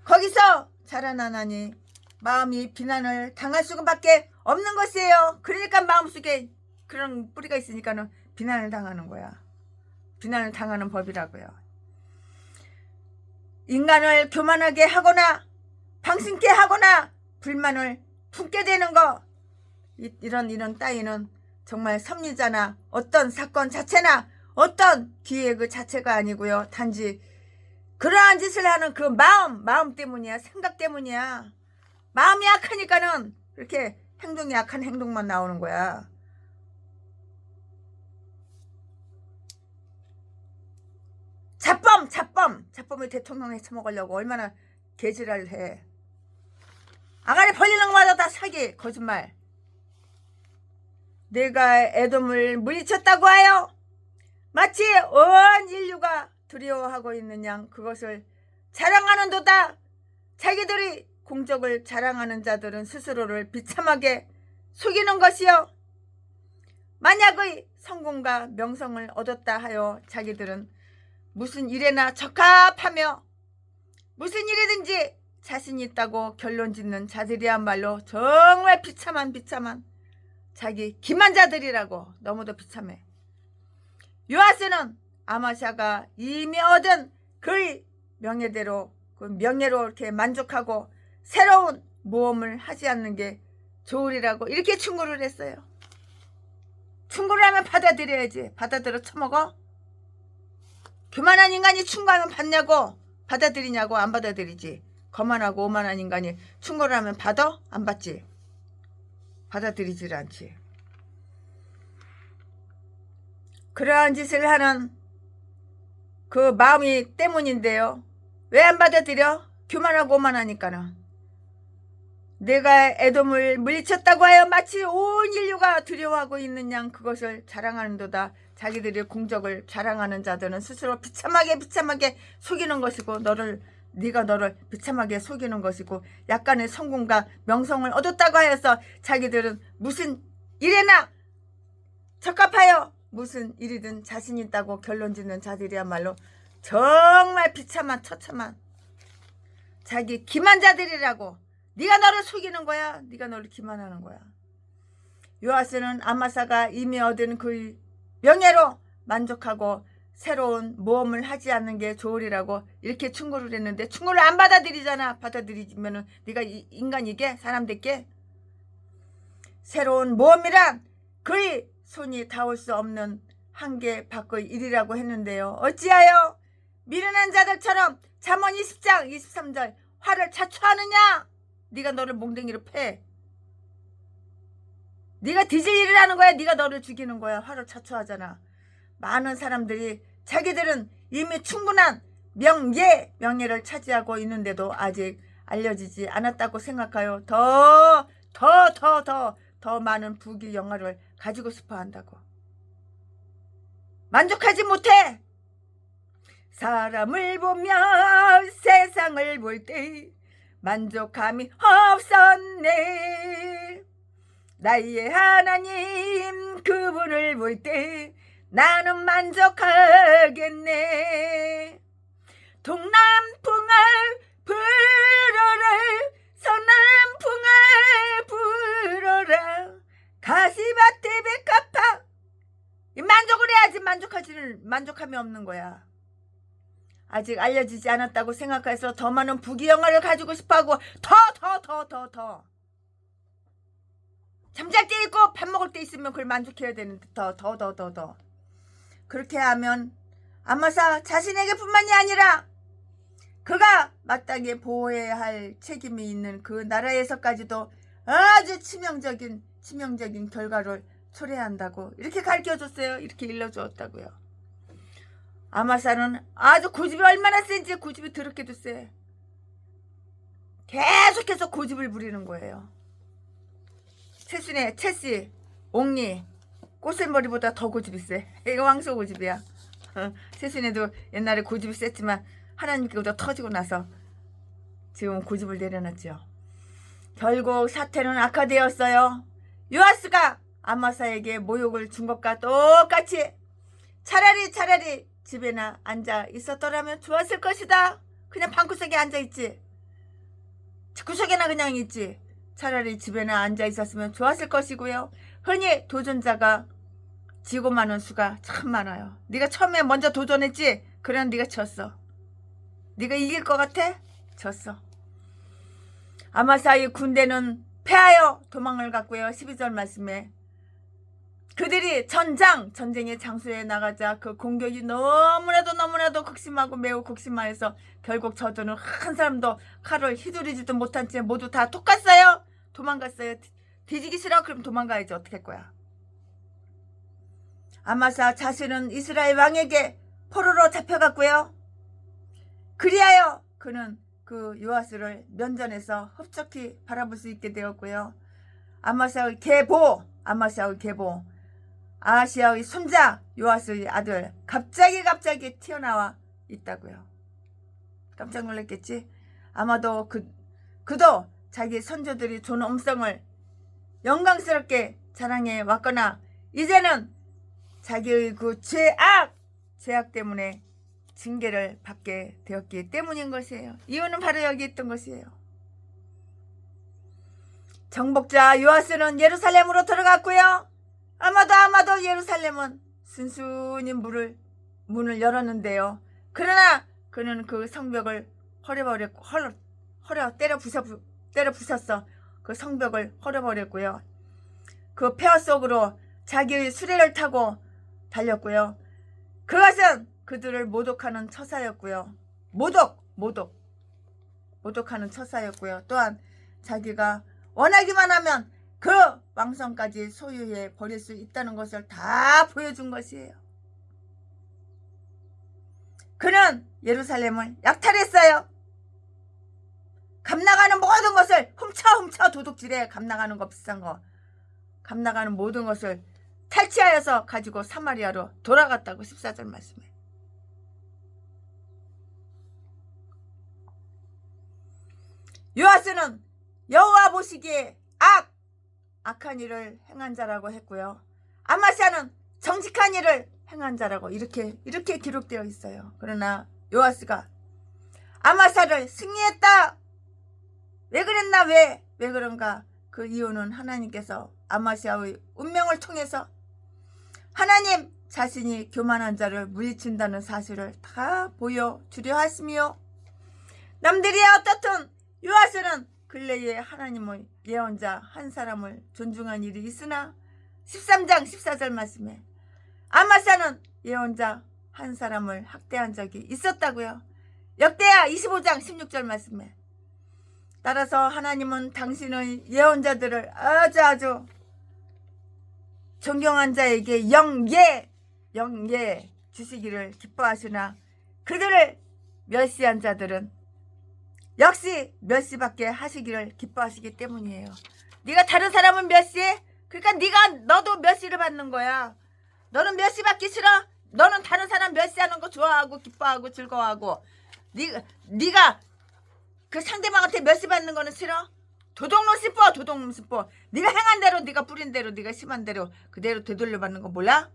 거기서 자라나나니 마음이 비난을 당할 수밖에 없는 것이에요. 그러니까 마음속에 그런 뿌리가 있으니까는 비난을 당하는 거야. 비난을 당하는 법이라고요. 인간을 교만하게 하거나 방심케 하거나 불만을 품게 되는 거, 이런 따위는 정말 섭리자나 어떤 사건 자체나 어떤 기회 그 자체가 아니고요. 단지 그러한 짓을 하는 그 마음 때문이야. 생각 때문이야. 마음이 약하니까는 이렇게 행동이 약한 행동만 나오는 거야. 자범이 대통령에 처먹으려고 얼마나 개지랄을 해. 아가리 벌리는 것마다 다 사기, 거짓말. 내가 에돔을 물리쳤다고 하여 마치 온 인류가 두려워하고 있는 양 그것을 자랑하는도다. 자기들이 공적을 자랑하는 자들은 스스로를 비참하게 속이는 것이요. 만약의 성공과 명성을 얻었다 하여 자기들은 무슨 일에나 적합하며 무슨 일이든지 자신 있다고 결론짓는 자들이야말로 정말 비참한 자기 기만자들이라고. 너무도 비참해. 요아스는 아마샤가 이미 얻은 그의 명예로 이렇게 만족하고 새로운 모험을 하지 않는 게 좋으리라고 이렇게 충고를 했어요. 충고를 하면 받아들여야지. 받아들여 처먹어? 교만한 인간이 충고하면 받냐고? 받아들이냐고? 안 받아들이지. 거만하고 오만한 인간이 충고를 하면 받아? 안 받지. 받아들이질 않지. 그러한 짓을 하는 그 마음이 때문인데요. 왜 안 받아들여? 교만하고 오만하니까는. 내가 에돔을 물리쳤다고 하여 마치 온 인류가 두려워하고 있는 양 그것을 자랑하는도다. 자기들의 공적을 자랑하는 자들은 스스로 비참하게 속이는 것이고 네가 너를 비참하게 속이는 것이고 약간의 성공과 명성을 얻었다고 하여서 자기들은 무슨 일에나 적합하여 무슨 일이든 자신 있다고 결론짓는 자들이야말로 정말 비참한 처참한 자기 기만자들이라고. 네가 너를 속이는 거야. 네가 너를 기만하는 거야. 요아스는 아마사가 이미 얻은 그 명예로 만족하고 새로운 모험을 하지 않는 게 좋으리라고 이렇게 충고를 했는데, 충고를 안 받아들이잖아. 받아들이면은 네가 인간이게, 사람들께. 새로운 모험이란 그의 손이 닿을 수 없는 한계 밖의 일이라고 했는데요. 어찌하여 미련한 자들처럼 잠언 20장 23절 화를 자초하느냐. 네가 너를 몽둥이로 패. 네가 뒤질 일을 하는 거야. 네가 너를 죽이는 거야. 화를 자초하잖아. 많은 사람들이 자기들은 이미 충분한 명예를 차지하고 있는데도 아직 알려지지 않았다고 생각하여 더 많은 부귀 영화를 가지고 싶어 한다고. 만족하지 못해. 사람을 보며 세상을 볼 때 만족함이 없었네. 나의 하나님 그분을 볼 때 나는 만족하겠네. 동남풍을 불어라, 서남풍을 불어라, 가시밭에 백합화. 만족을 해야지. 만족함이 없는 거야. 아직 알려지지 않았다고 생각해서 더 많은 부귀영화를 가지고 싶어하고 더 잠잘 때 있고 밥 먹을 때 있으면 그걸 만족해야 되는데 더 그렇게 하면 아마사 자신에게 뿐만이 아니라 그가 마땅히 보호해야 할 책임이 있는 그 나라에서까지도 아주 치명적인 결과를 초래한다고 이렇게 가르쳐줬어요. 이렇게 일러주었다고요. 아마사는 아주 고집이 얼마나 센지, 고집이 더럽게도 세. 계속해서 고집을 부리는 거예요. 채씨, 옥리, 꽃샘머리보다 더 고집이 세. 이거 왕소 고집이야. 채순이도 옛날에 고집이 셌지만 하나님께보다 터지고 나서 지금 고집을 내려놨죠. 결국 사태는 악화되었어요. 요아스가 아마사에게 모욕을 준 것과 똑같이 차라리 집에나 앉아 있었더라면 좋았을 것이다. 그냥 방구석에 앉아있지. 구석에나 그냥 있지. 차라리 집에나 앉아 있었으면 좋았을 것이고요. 흔히 도전자가 지고 마는 수가 참 많아요. 네가 처음에 먼저 도전했지? 그럼 네가 졌어. 네가 이길 것 같아? 졌어. 아마사의 군대는 패하여 도망을 갔고요. 12절 말씀에 그들이 전쟁의 장소에 나가자 그 공격이 너무나도 극심하고 매우 극심하여서 결국 저들은 한 사람도 칼을 휘두르지도 못한 채 모두 다 톡갔어요. 도망갔어요. 뒤지기 싫어? 그럼 도망가야지. 어떻게 할 거야? 아마사 자신은 이스라엘 왕에게 포로로 잡혀갔고요. 그리하여 그는 그 요아스를 면전에서 흡족히 바라볼 수 있게 되었고요. 아마사의 계보 아하시아의 손자 요아스의 아들 갑자기 튀어나와 있다고요. 깜짝 놀랐겠지? 아마도 그도 자기 선조들이 존엄성을 영광스럽게 자랑해 왔거나 이제는 자기의 그 죄악 때문에 징계를 받게 되었기 때문인 것이에요. 이유는 바로 여기 있던 것이에요. 정복자 요아스는 예루살렘으로 들어갔고요. 아마도 예루살렘은 순순히 문을 열었는데요. 그러나 그는 그 성벽을 때려 부쉈어. 그 성벽을 헐어버렸고요. 그 폐허 속으로 자기의 수레를 타고 달렸고요. 그것은 그들을 모독하는 처사였고요. 모독하는 처사였고요. 또한 자기가 원하기만 하면 그 왕성까지 소유해 버릴 수 있다는 것을 다 보여준 것이에요. 그는 예루살렘을 약탈했어요. 감나가는 모든 것을 훔쳐 도둑질해. 감나가는 거 비싼 거. 감나가는 모든 것을 탈취하여서 가지고 사마리아로 돌아갔다고 14절 말씀에. 요아스는 여호와 보시기에 악한 일을 행한 자라고 했고요. 아마시아는 정직한 일을 행한 자라고 이렇게 기록되어 있어요. 그러나 요아스가 아마사를 승리했다. 왜 그랬나? 왜 그런가? 그 이유는 하나님께서 아마시아의 운명을 통해서 하나님 자신이 교만한 자를 물리친다는 사실을 다 보여주려 하시며, 남들이 어떻든 요아스는 근래에 하나님의 예언자 한 사람을 존중한 일이 있으나 13장 14절 말씀에 아마사는 예언자 한 사람을 학대한 적이 있었다고요. 역대하 25장 16절 말씀에 따라서 하나님은 당신의 예언자들을 아주 존경한 자에게 영예 주시기를 기뻐하시나 그들을 멸시한 자들은 역시 멸시받게 하시기를 기뻐하시기 때문이에요. 네가 다른 사람을 멸시해? 그러니까 너도 멸시를 받는 거야. 너는 멸시받기 싫어? 너는 다른 사람 멸시하는 거 좋아하고 기뻐하고 즐거워하고, 네가 그 상대방한테 멸시받는 거는 싫어? 도둑놈 씹어. 네가 행한 대로, 네가 뿌린 대로, 네가 심한 대로 그대로 되돌려 받는 거 몰라?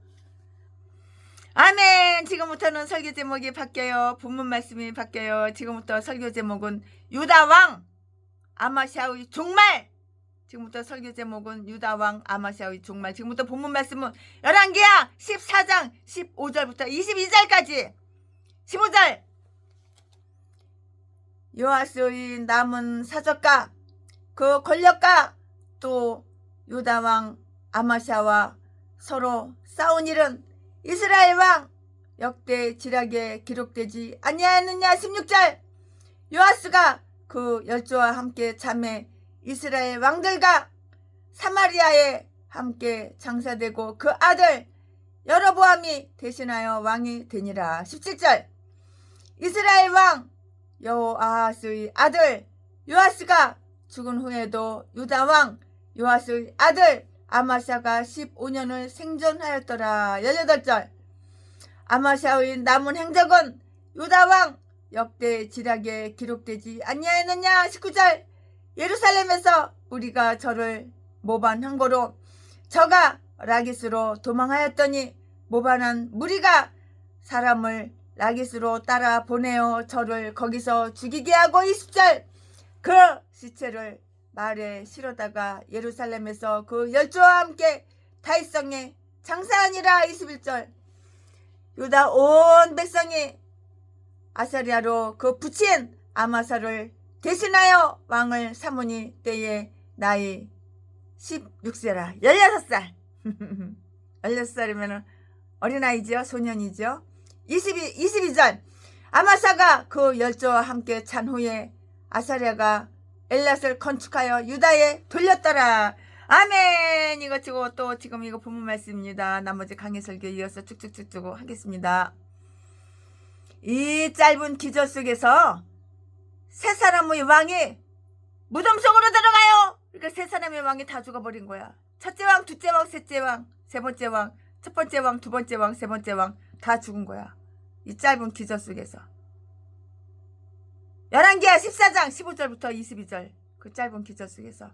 아멘. 지금부터는 설교 제목이 바뀌어요. 본문 말씀이 바뀌어요. 지금부터 설교 제목은 유다왕 아마시아의 종말. 지금부터 설교 제목은 유다왕 아마시아의 종말. 지금부터 본문 말씀은 열왕기하 14장 15절부터 22절까지. 15절, 요아스의 남은 사적과 그 권력과 또 유다왕 아마시아와 서로 싸운 일은 이스라엘 왕 역대 지략에 기록되지 아니하였느냐. 16절, 요아스가 그 열조와 함께 참에 이스라엘 왕들과 사마리아에 함께 장사되고 그 아들 여로보암이 대신하여 왕이 되니라. 17절, 이스라엘 왕 여호아하스의 아들 요아스가 죽은 후에도 유다 왕 요아스의 아들 아마시아가 15년을 생존하였더라. 18절, 아마시아의 남은 행적은 유다 왕 역대 지략에 기록되지 아니하였느냐. 19절, 예루살렘에서 우리가 저를 모반한 거로 저가 라기스로 도망하였더니 모반한 무리가 사람을 라기스로 따라 보내어 저를 거기서 죽이게 하고. 20절, 그 시체를 말에 실어다가 예루살렘에서 그 열조와 함께 다윗성에 장사하니라. 21절, 유다 온 백성이 아사리아로 그 붙인 아마사를 대신하여 왕을 삼으니 때에 나이 16세라. 16살 16살이면 어린아이죠. 소년이죠. 22절, 아마사가 그 열조와 함께 찬 후에 아사리아가 엘랏을 건축하여 유다에 돌렸더라. 아멘. 이거 또 지금 이거 본문 말씀입니다. 나머지 강의 설교 이어서 쭉쭉쭉쭉 하겠습니다. 이 짧은 기절 속에서 세 사람의 왕이 무덤 속으로 들어가요. 그러니까 세 사람의 왕이 다 죽어버린 거야. 첫째 왕, 둘째 왕, 셋째 왕, 세 번째 왕, 첫 번째 왕, 두 번째 왕, 세 번째 왕 다 죽은 거야. 이 짧은 기절 속에서. 열왕기하 14장 15절부터 22절 그 짧은 기절 속에서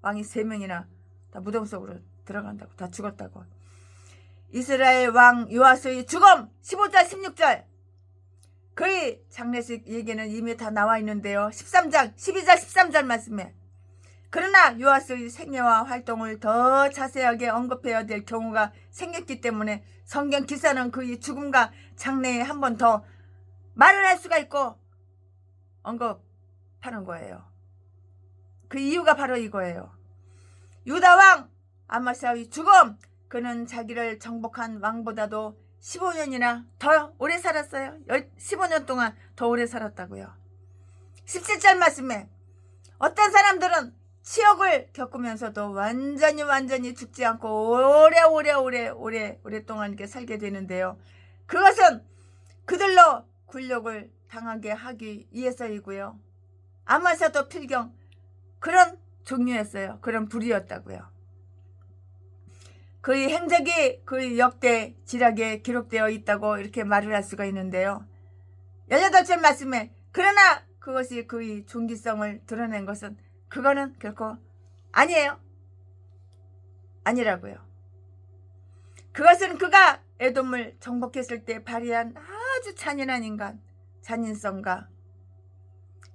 왕이 3명이나 다 무덤 속으로 들어간다고. 다 죽었다고. 이스라엘 왕 요아스의 죽음 15절 16절 그의 장례식 얘기는 이미 다 나와 있는데요. 13장 12절 13절 말씀에 그러나 요아스의 생애와 활동을 더 자세하게 언급해야 될 경우가 생겼기 때문에 성경 기사는 그의 죽음과 장래에 한 번 더 말을 할 수가 있고 언급하는 거예요. 그 이유가 바로 이거예요. 유다 왕 아마시아의 죽음, 그는 자기를 정복한 왕보다도 15년이나 더 오래 살았어요. 15년 동안 더 오래 살았다고요. 17절 말씀에 어떤 사람들은 치욕을 겪으면서도 완전히 죽지 않고 오랫동안 이렇게 살게 되는데요. 그것은 그들로 굴욕을 당하게 하기 위해서이고요. 아마사도 필경 그런 종류였어요. 그런 불이었다고요. 그의 행적이 그의 역대 지략에 기록되어 있다고 이렇게 말을 할 수가 있는데요. 18절 말씀에 그러나 그것이 그의 존귀성을 드러낸 것은 그거는 결코 아니에요. 아니라고요. 그것은 그가 에돔을 정복했을 때 발휘한 아주 잔인한 인간, 잔인성과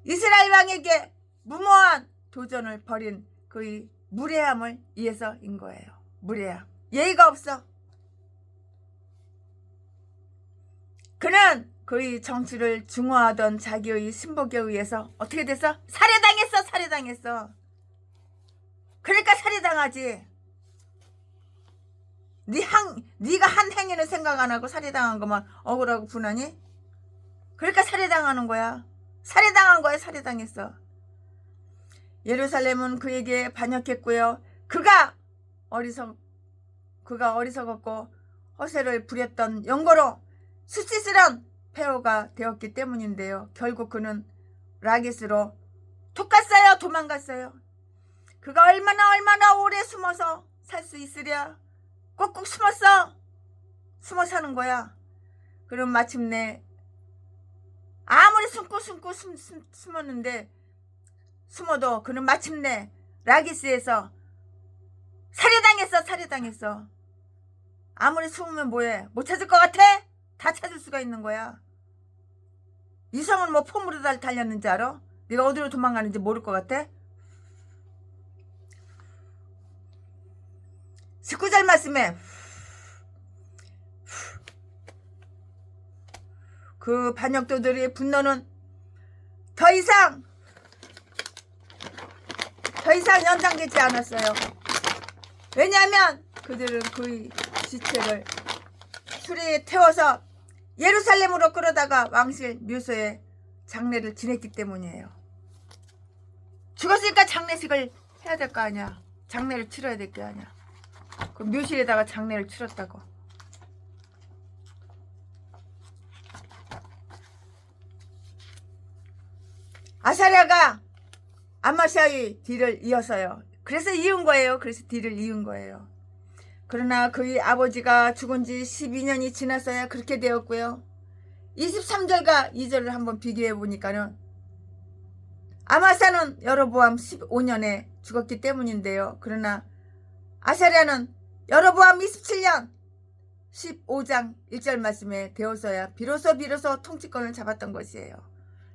이스라엘 왕에게 무모한 도전을 벌인 그의 무례함을 위해서인 거예요. 무례함. 예의가 없어. 그는 그의 정치를 중화하던 자기의 신복에 의해서 어떻게 됐어? 살해당했어. 살해당했어. 그러니까 살해당하지. 네가 한 행위는 생각 안 하고 살해당한 것만 억울하고 분하니? 그러니까 살해당하는 거야. 살해당한 거야. 살해당했어. 예루살렘은 그에게 반역했고요. 그가 어리석었고 허세를 부렸던 연고로 수치스러운 폐허가 되었기 때문인데요. 결국 그는 라기스로 톡갔어요. 도망갔어요. 그가 얼마나 오래 숨어서 살 수 있으랴. 꼭꼭 숨어 사는 거야. 그럼 마침내 아무리 숨었는데 숨어도 그는 마침내 라기스에서 살해당했어. 아무리 숨으면 뭐해? 못 찾을 것 같아? 다 찾을 수가 있는 거야. 이성은 뭐 폼으로 달렸는지 알아? 네가 어디로 도망가는지 모를 것 같아? 19절 말씀에 그 반역도들의 분노는 더 이상 연장되지 않았어요. 왜냐하면 그들은 그의 시체를 수레에 태워서 예루살렘으로 끌어다가 왕실 묘소에 장례를 지냈기 때문이에요. 죽었으니까 장례식을 해야 될 거 아니야. 장례를 치러야 될 거 아니야. 그 묘실에다가 장례를 치렀다고. 아사랴가 아마샤의 뒤를 이어서요. 그래서 뒤를 이은 거예요. 그러나 그의 아버지가 죽은 지 12년이 지났어야 그렇게 되었고요. 23절과 2절을 한번 비교해 보니까는 아마사는 여로보암 15년에 죽었기 때문인데요. 그러나 아사랴는 여로보암 27년 15장 1절 말씀에 되어서야 비로소 통치권을 잡았던 것이에요.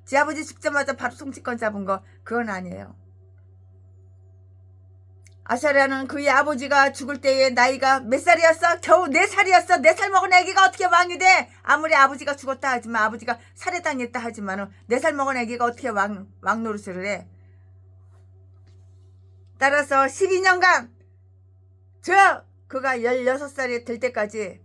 지 아버지 죽자마자 바로 통치권 잡은 거 그건 아니에요. 아사랴는 그의 아버지가 죽을 때의 나이가 몇 살이었어? 겨우 4살이었어. 4살 먹은 애기가 어떻게 왕이 돼? 아무리 아버지가 죽었다 하지만, 아버지가 살해당했다 하지만 4살 먹은 애기가 어떻게 왕 노릇을 해? 따라서 12년간 그가 16살이 될 때까지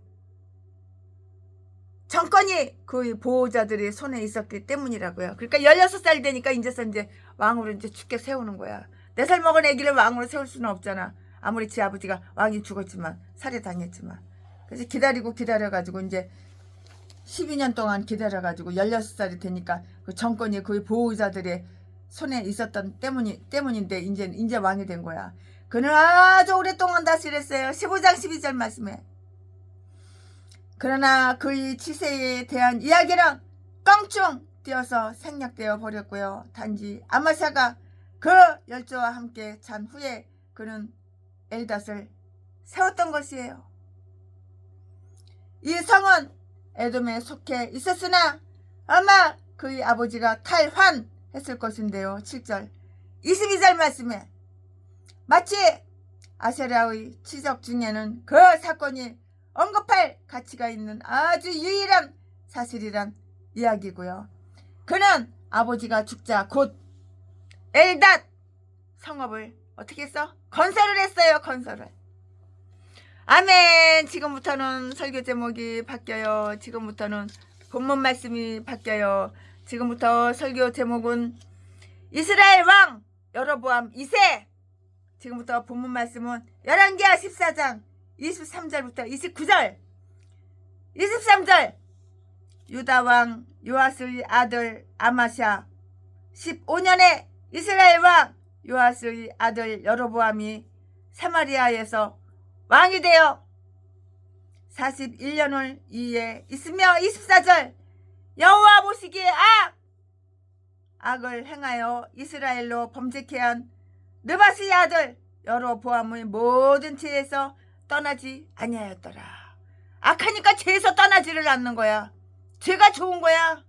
정권이 그의 보호자들의 손에 있었기 때문이라고요. 그러니까 16살 되니까 이제 왕으로 이제 죽게 세우는 거야. 4살 먹은 애기를 왕으로 세울 수는 없잖아. 아무리 지 아버지가 왕이 죽었지만, 살해당했지만. 그래서 기다려가지고 이제 12년 동안 기다려가지고 16살이 되니까 그 정권이 그의 보호자들의 손에 있었던 때문인데 이제 왕이 된 거야. 그는 아주 오랫동안 다스렸어요. 15장 12절 말씀에. 그러나 그의 치세에 대한 이야기는 껑충 뛰어서 생략되어 버렸고요. 단지 아마샤가 그 열조와 함께 잔 후에 그는 엘닷을 세웠던 것이에요. 이 성은 에돔에 속해 있었으나 아마 그의 아버지가 탈환했을 것인데요. 7절 22절 말씀에 마치 아세라의 치적 중에는 그 사건이 언급할 가치가 있는 아주 유일한 사실이란 이야기고요. 그는 아버지가 죽자 곧 엘닷 성읍을 어떻게 했어? 건설을 했어요. 건설을. 아멘. 지금부터는 설교 제목이 바뀌어요. 지금부터는 본문 말씀이 바뀌어요. 지금부터 설교 제목은 이스라엘 왕 여로보암 2세. 지금부터 본문 말씀은 열왕기하 14장 23절부터 29절 23절 유다 왕 요아스의 아들 아마샤 15년에 이스라엘 왕 요아스의 아들 여로보암이 사마리아에서 왕이 되어 41년을 이에 있으며 24절 여호와 보시기에 악을 행하여 이스라엘로 범죄케 한 느바스의 아들 여로보암의 모든 죄에서 떠나지 아니하였더라. 악하니까 죄에서 떠나지를 않는 거야. 죄가 좋은 거야.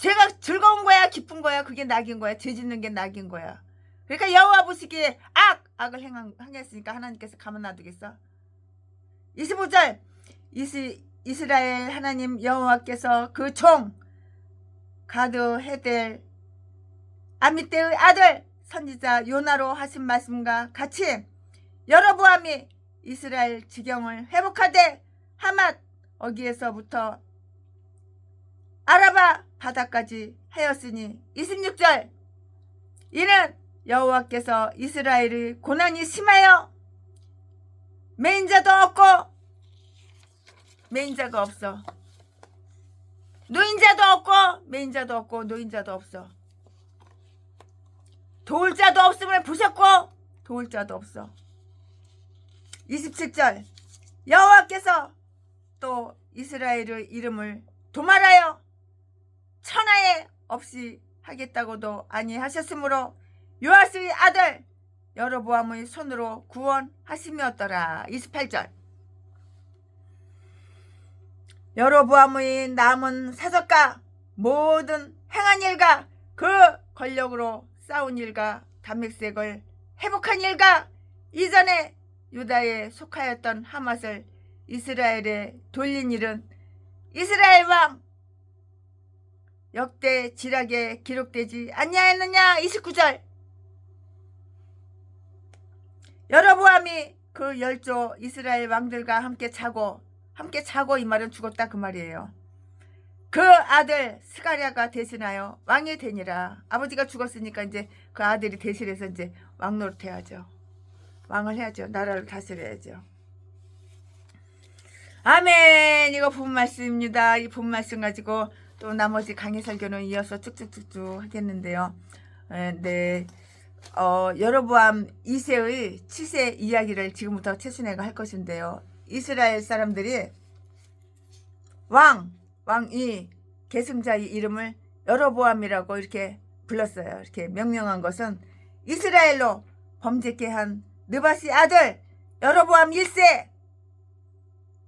죄가 즐거운 거야 기쁜 거야? 그게 낙인 거야? 죄 짓는 게 낙인 거야. 그러니까 여호와 보시기에 악을 행했으니까 하나님께서 가만 놔두겠어? 25절 이스라엘 하나님 여호와께서 그 종 가드 헤델 아미떼의 아들 선지자 요나로 하신 말씀과 같이 여로보암이 이스라엘 지경을 회복하되 하맛 어기에서부터 아라바 바다까지 하였으니 26절 이는 여호와께서 이스라엘의 고난이 심하여 매인자도 없고 매인자가 없어. 노인자도 없고 매인자도 없고 노인자도 없어. 도울 자도 없음을 보셨고 도울 자도 없어. 27절 여호와께서 또 이스라엘의 이름을 도말하여 천하에 없이 하겠다고도 아니하셨으므로 요아스의 아들 여로보암의 손으로 구원하심이었더라. 28절 여로보암의 남은 사적과 모든 행한 일과 그 권력으로 싸운 일과 다맥색을 회복한 일과 이전에 유다에 속하였던 하맛을 이스라엘에 돌린 일은 이스라엘 왕 역대 지략에 기록되지 아니하였느냐. 29절 여로보암이 그 열조 이스라엘 왕들과 함께 자고 이 말은 죽었다 그 말이에요. 그 아들 스가랴가 대신하여 왕이 되니라. 아버지가 죽었으니까 이제 그 아들이 대신해서 이제 왕 노릇해야죠. 왕을 해야죠. 나라를 다스려야죠. 아멘. 이거 본 말씀입니다. 이 본 말씀 가지고 또 나머지 강의 설교는 이어서 쭉쭉쭉쭉 하겠는데요. 네. 여로보암 2세의 7세 이야기를 지금부터 최순애가 할 것인데요. 이스라엘 사람들이 왕이 계승자의 이름을 여로보암이라고 이렇게 불렀어요. 이렇게 명명한 것은 이스라엘로 범죄케 한 느바시 아들 여로보암 1세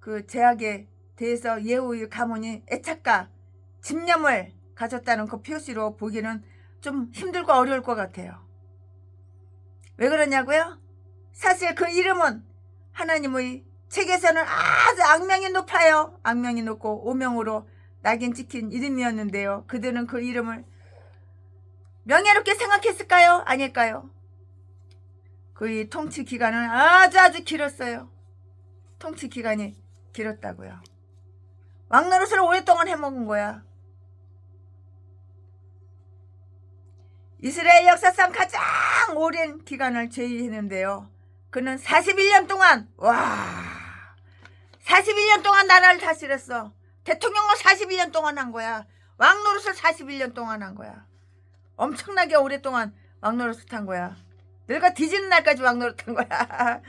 그 죄악에 대해서 예후의 가문이 애착과 집념을 가졌다는 그 표시로 보기는 좀 힘들고 어려울 것 같아요. 왜 그러냐고요? 사실 그 이름은 하나님의 책에서는 아주 악명이 높아요. 악명이 높고 오명으로 낙인 찍힌 이름이었는데요. 그들은 그 이름을 명예롭게 생각했을까요? 아닐까요? 그의 통치 기간은 아주 길었어요. 통치 기간이 길었다고요. 왕노릇을 오랫동안 해먹은 거야. 이스라엘 역사상 가장 오랜 기간을 제의했는데요. 그는 41년 동안 41년 동안 나라를 다스렸어. 대통령을 41년 동안 한 거야. 왕노릇을 41년 동안 한 거야. 엄청나게 오랫동안 왕노릇을 한 거야. 늙어 뒤지는 날까지 왕노릇 한 거야.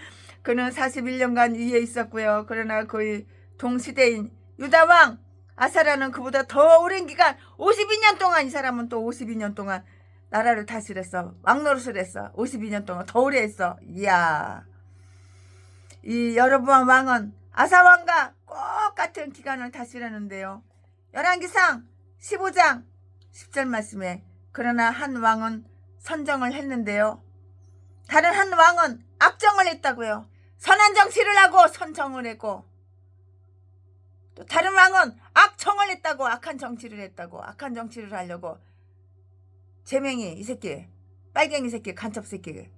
그는 41년간 위에 있었고요. 그러나 그의 동시대인 유다왕 아사라는 그보다 더 오랜 기간 52년 동안 이 사람은 또 52년 동안 나라를 다스렸어. 왕노릇을 했어. 52년 동안 더 오래 했어. 이야. 이 여로보암 왕은 아사왕과 똑같은 기간을 다스렸는데요. 열왕기상 15장 10절 말씀에 그러나 한 왕은 선정을 했는데요. 다른 한 왕은 악정을 했다고요. 선한 정치를 하고 선정을 했고 또 다른 왕은 악정을 했다고 악한 정치를 했다고 악한 정치를 하려고 제명이 이 새끼 빨갱이 새끼 간첩 새끼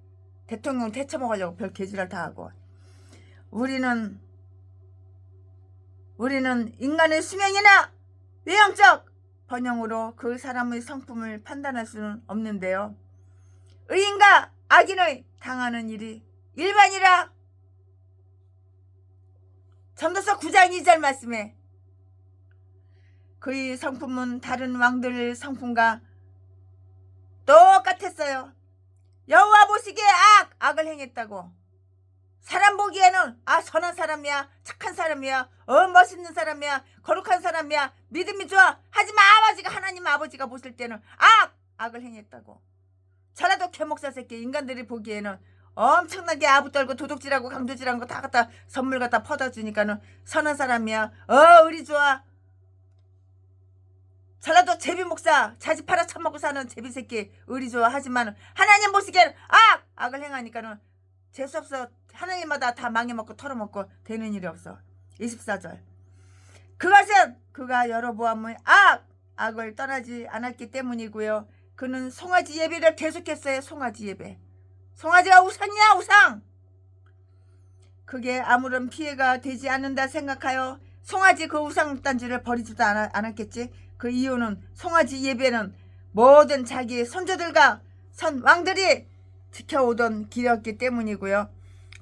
대통령 퇴쳐먹으려고 별 개지랄 다 하고 우리는 인간의 수명이나 외형적 번영으로 그 사람의 성품을 판단할 수는 없는데요. 의인과 악인의 당하는 일이 일반이라. 전도서 9장 2절 말씀에 그의 성품은 다른 왕들 성품과 똑같았어요. 여호와 보시기에 악을 행했다고. 사람 보기에는 선한 사람이야, 착한 사람이야, 멋있는 사람이야, 거룩한 사람이야, 믿음이 좋아. 하지만 아버지가 하나님 아버지가 보실 때는 악을 행했다고. 전라도 개목사 새끼 인간들이 보기에는 엄청나게 아부 떨고 도둑질하고 강도질한 거 다 갖다 선물 갖다 퍼다 주니까는 선한 사람이야. 의리 좋아. 전라도 제비 목사 자지 팔아 처먹고 사는 제비 새끼 의리 좋아하지만 하나님 보시기에는 악을 행하니까는 재수없어. 하나님마다 다 망해먹고 털어먹고 되는 일이 없어. 24절. 그것은 그가 여로보암의 악을 떠나지 않았기 때문이고요. 그는 송아지 예배를 계속했어요. 송아지 예배. 송아지가 우상이야, 우상. 그게 아무런 피해가 되지 않는다 생각하여 송아지 그 우상단지를 버리지도 않았겠지. 그 이유는 송아지 예배는 모든 자기 손주들과 선왕들이 지켜오던 길이었기 때문이고요.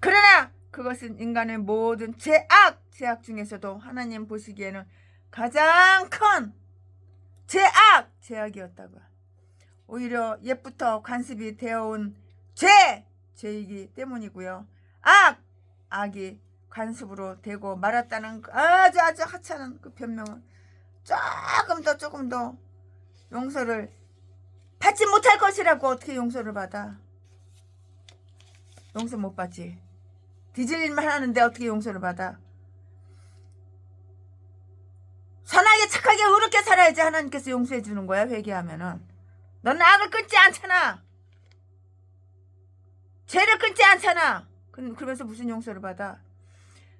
그러나 그것은 인간의 모든 죄악 중에서도 하나님 보시기에는 가장 큰 죄악이었다고. 오히려 옛부터 관습이 되어온 죄이기 때문이고요. 악이 관습으로 되고 말았다는 아주 하찮은 그 변명은 조금 더 용서를 받지 못할 것이라고. 어떻게 용서를 받아? 용서 못 받지. 뒤질만 하는데 어떻게 용서를 받아? 선하게 착하게 의롭게 살아야지 하나님께서 용서해 주는 거야. 회개하면은. 너는 악을 끊지 않잖아. 죄를 끊지 않잖아. 그러면서 무슨 용서를 받아?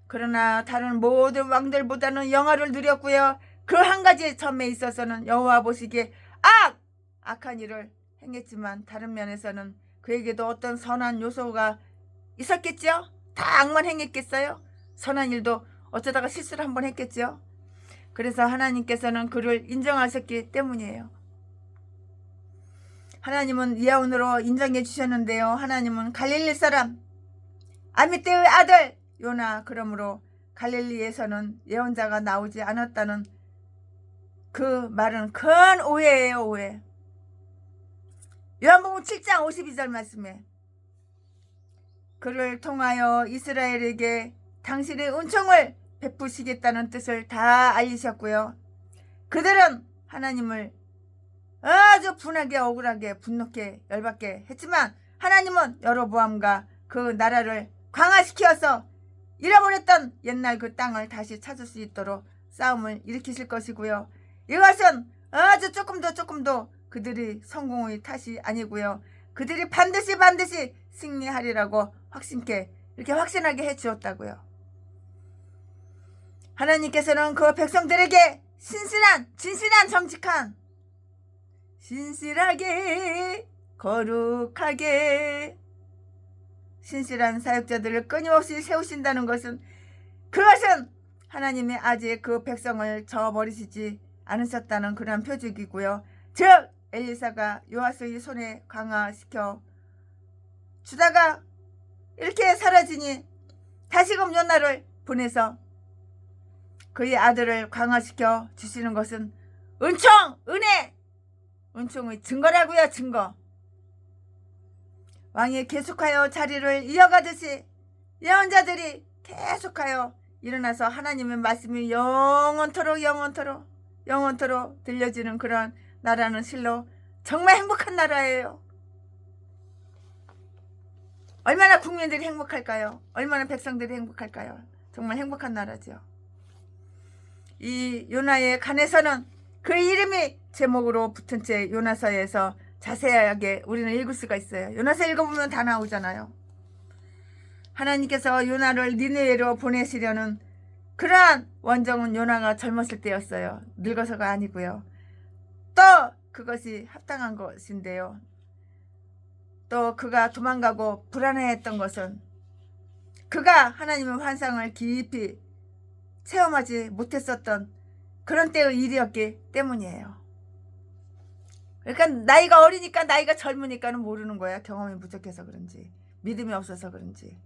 그러나 다른 모든 왕들보다는 영화를 누렸고요. 그 한 가지 점에 있어서는 여호와 보시기에 악한 일을 행했지만 다른 면에서는 그에게도 어떤 선한 요소가 있었겠죠? 다 악만 행했겠어요? 선한 일도 어쩌다가 실수를 한번 했겠죠? 그래서 하나님께서는 그를 인정하셨기 때문이에요. 하나님은 이하온으로 인정해 주셨는데요. 하나님은 갈릴리 사람 아미떼의 아들 요나, 그러므로 갈릴리에서는 예언자가 나오지 않았다는 그 말은 큰 오해예요. 오해. 요한복음 7장 52절 말씀에 그를 통하여 이스라엘에게 당신의 은총을 베푸시겠다는 뜻을 다 알리셨고요. 그들은 하나님을 아주 분하게 억울하게 분노케 열받게 했지만 하나님은 여로보암과 그 나라를 강화시켜서 잃어버렸던 옛날 그 땅을 다시 찾을 수 있도록 싸움을 일으키실 것이고요. 이것은 아주 조금도 그들이 성공의 탓이 아니고요. 그들이 반드시 승리하리라고 이렇게 확신하게 해주었다고요. 하나님께서는 그 백성들에게 진실한 정직한 신실하게 거룩하게 신실한 사역자들을 끊임없이 세우신다는 것은 그것은 하나님이 아직 그 백성을 저버리시지 않으셨다는 그런 표적이고요. 즉 엘리사가 요아스의 손에 강화시켜 주다가 이렇게 사라지니 다시금 요나를 보내서 그의 아들을 강화시켜 주시는 것은 은총의 증거라고요. 증거. 왕이 계속하여 자리를 이어가듯이 예언자들이 계속하여 일어나서 하나님의 말씀이 영원토록 들려지는 그런 나라는 실로 정말 행복한 나라예요. 얼마나 국민들이 행복할까요? 얼마나 백성들이 행복할까요? 정말 행복한 나라죠. 이 요나의 간에서는 그 이름이 제목으로 붙은 채 요나서에서 자세하게 우리는 읽을 수가 있어요. 요나서 읽어보면 다 나오잖아요. 하나님께서 요나를 니느웨로 보내시려는 그러한 원정은 요나가 젊었을 때였어요. 늙어서가 아니고요. 또 그것이 합당한 것인데요. 또 그가 도망가고 불안해했던 것은 그가 하나님의 환상을 깊이 체험하지 못했었던 그런 때의 일이었기 때문이에요. 그러니까 나이가 어리니까, 나이가 젊으니까는 모르는 거야. 경험이 부족해서 그런지, 믿음이 없어서 그런지.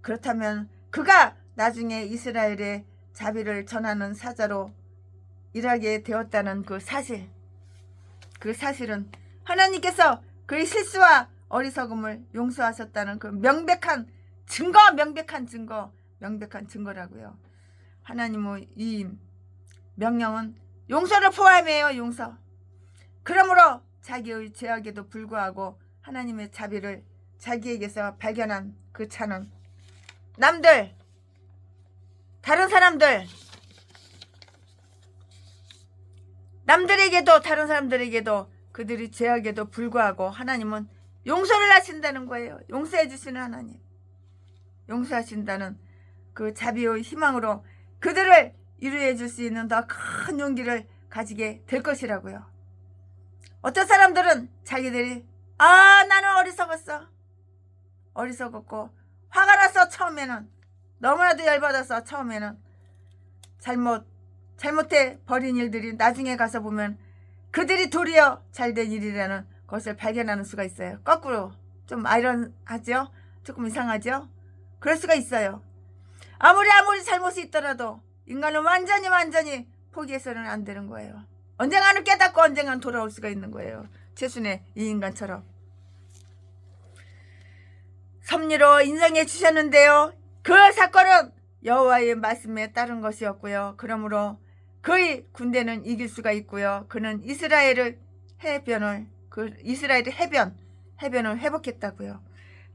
그렇다면 그가 나중에 이스라엘의 자비를 전하는 사자로 일하게 되었다는 그 사실은 하나님께서 그의 실수와 어리석음을 용서하셨다는 그 명백한 증거라고요. 하나님의 이 명령은 용서를 포함해요. 용서. 그러므로 자기의 죄악에도 불구하고 하나님의 자비를 자기에게서 발견한 그 차는 다른 사람들 남들에게도 다른 사람들에게도 그들이 죄악에도 불구하고 하나님은 용서를 하신다는 거예요. 용서해 주시는 하나님. 용서하신다는 그 자비의 희망으로 그들을 위로해 줄 수 있는 더 큰 용기를 가지게 될 것이라고요. 어떤 사람들은 자기들이 나는 어리석었어. 어리석었고 화가 나서 처음에는 너무나도 열받아서 처음에는 잘못해 버린 일들이 나중에 가서 보면 그들이 도리어 잘된 일이라는 것을 발견하는 수가 있어요. 거꾸로 좀 아이러니하죠? 조금 이상하죠? 그럴 수가 있어요. 아무리 잘못이 있더라도 인간은 완전히 포기해서는 안 되는 거예요. 언젠가는 깨닫고 언젠가는 돌아올 수가 있는 거예요. 최순의 이 인간처럼. 섭리로 인정해 주셨는데요. 그 사건은 여호와의 말씀에 따른 것이었고요. 그러므로 그의 군대는 이길 수가 있고요. 그는 이스라엘의 해변을 회복했다고요.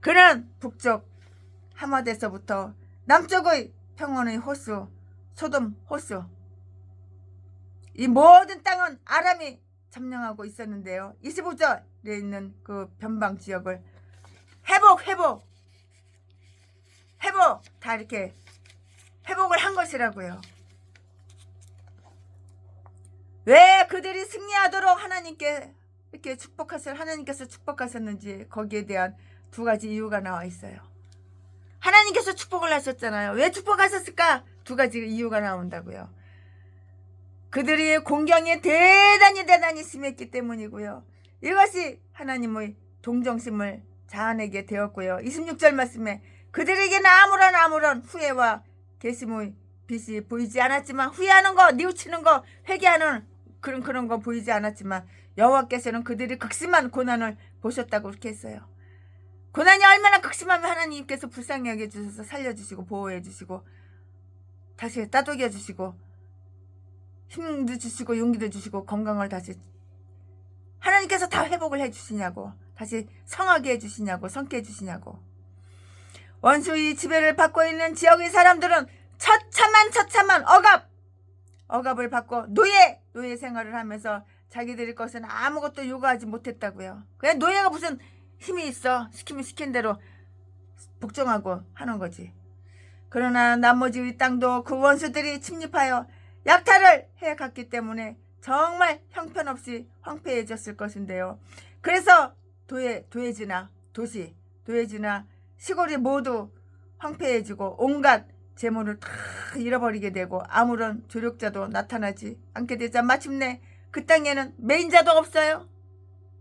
그는 북쪽 하마데서부터 남쪽의 평원의 호수 소돔 호수 이 모든 땅은 아람이 점령하고 있었는데요. 25절에 있는 그 변방 지역을 회복 다 이렇게 회복을 한 것이라고요. 왜 그들이 승리하도록 하나님께서 축복하셨는지 거기에 대한 두 가지 이유가 나와 있어요. 하나님께서 축복을 하셨잖아요. 왜 축복하셨을까? 두 가지 이유가 나온다고요. 그들이 공경에 대단히 심했기 때문이고요. 이것이 하나님의 동정심을 자아내게 되었고요. 26절 말씀에 그들에게는 아무런 후회와 개심의 빛이 보이지 않았지만 후회하는 거, 뉘우치는 거, 회개하는 그런 거 보이지 않았지만 여호와께서는 그들이 극심한 고난을 보셨다고 그렇게 했어요. 고난이 얼마나 극심하면 하나님께서 불쌍히 여겨주셔서 살려주시고 보호해주시고 다시 따돌겨주시고 힘도 주시고 용기도 주시고 건강을 다시 하나님께서 다 회복을 해주시냐고, 다시 성하게 해주시냐고, 성케 해주시냐고. 원수의 지배를 받고 있는 지역의 사람들은 처참한 억압을 받고 노예 생활을 하면서 자기들의 것은 아무것도 요구하지 못했다고요. 그냥 노예가 무슨 힘이 있어. 시키면 시킨 대로 복종하고 하는 거지. 그러나 나머지의 땅도 그 원수들이 침입하여 약탈을 해갔기 때문에 정말 형편없이 황폐해졌을 것인데요. 그래서 도해지나 시골이 모두 황폐해지고 온갖 재물을 다 잃어버리게 되고 아무런 조력자도 나타나지 않게 되자 마침내 그 땅에는 매인자도 없어요.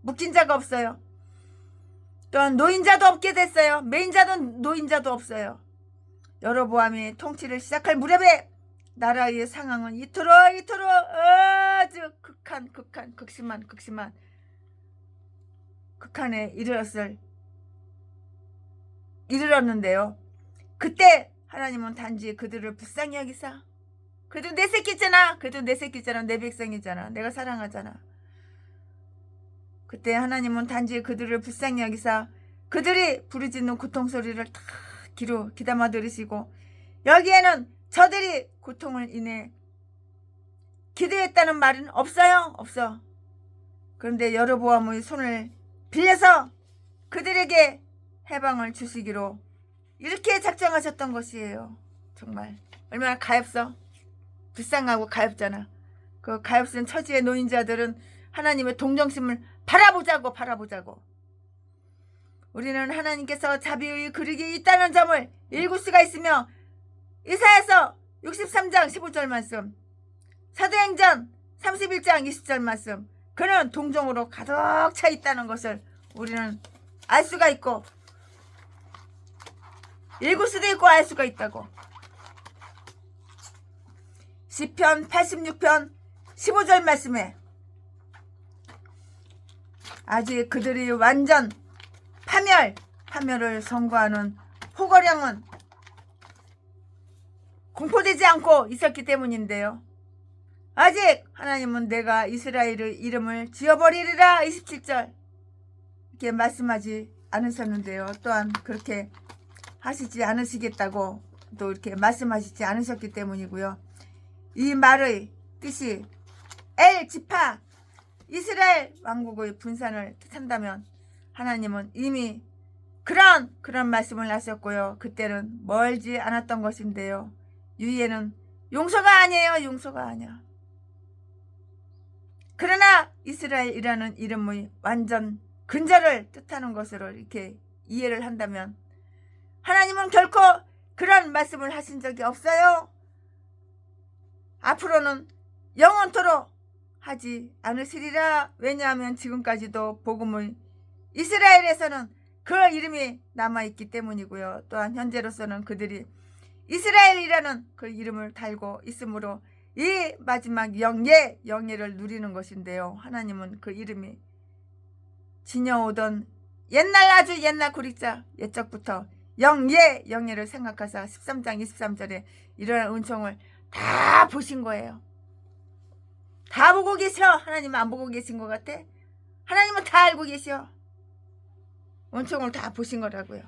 묶인 자가 없어요. 또한 노인자도 없게 됐어요. 매인자도 노인자도 없어요. 여로보암이 통치를 시작할 무렵에 나라의 상황은 이토록 아주 극한에 이르렀는데요. 그때 하나님은 단지 그들을 불쌍히 여기사, 그래도 내 새끼잖아, 내 백성이잖아, 내가 사랑하잖아. 그때 하나님은 단지 그들을 불쌍히 여기사 그들이 부르짖는 고통소리를 다 귀로 귀담아 들으시고 여기에는 저들이 고통을 인해 기도했다는 말은 없어. 그런데 여로보암의 손을 빌려서 그들에게 해방을 주시기로 이렇게 작정하셨던 것이에요. 정말 얼마나 가엾어. 불쌍하고 가엾잖아. 그 가엾은 처지의 노인자들은 하나님의 동정심을 바라보자고. 우리는 하나님께서 자비의 그릇이 있다는 점을 읽을 수가 있으며 이사야서 63장 15절 말씀, 사도행전 31장 20절 말씀, 그는 동정으로 가득 차 있다는 것을 우리는 알 수가 있고 읽을 수도 있고 알 수가 있다고. 시편 86편 15절 말씀에 아직 그들이 완전 파멸을 선고하는 호거령은 공포되지 않고 있었기 때문인데요. 아직 하나님은 내가 이스라엘의 이름을 지워버리리라 27절 이렇게 말씀하지 않으셨는데요. 또한 그렇게 하시지 않으시겠다고 또 이렇게 말씀하시지 않으셨기 때문이고요. 이 말의 뜻이 엘 지파 이스라엘 왕국의 분산을 뜻한다면 하나님은 이미 그런 말씀을 하셨고요. 그때는 멀지 않았던 것인데요. 유예는 용서가 아니에요. 용서가 아니야. 그러나 이스라엘이라는 이름의 완전 근절을 뜻하는 것으로 이렇게 이해를 한다면 하나님은 결코 그런 말씀을 하신 적이 없어요. 앞으로는 영원토록 하지 않으시리라. 왜냐하면 지금까지도 복음의 이스라엘에서는 그 이름이 남아있기 때문이고요. 또한 현재로서는 그들이 이스라엘이라는 그 이름을 달고 있으므로 이 마지막 영예를 누리는 것인데요. 하나님은 그 이름이 지녀오던 아주 옛날 구리자 옛적부터 영예를 생각하사 13장 23절에 이러한 은총을 다 보신 거예요. 다 보고 계셔. 하나님은 안 보고 계신 것 같아? 하나님은 다 알고 계셔. 은총을 다 보신 거라고요.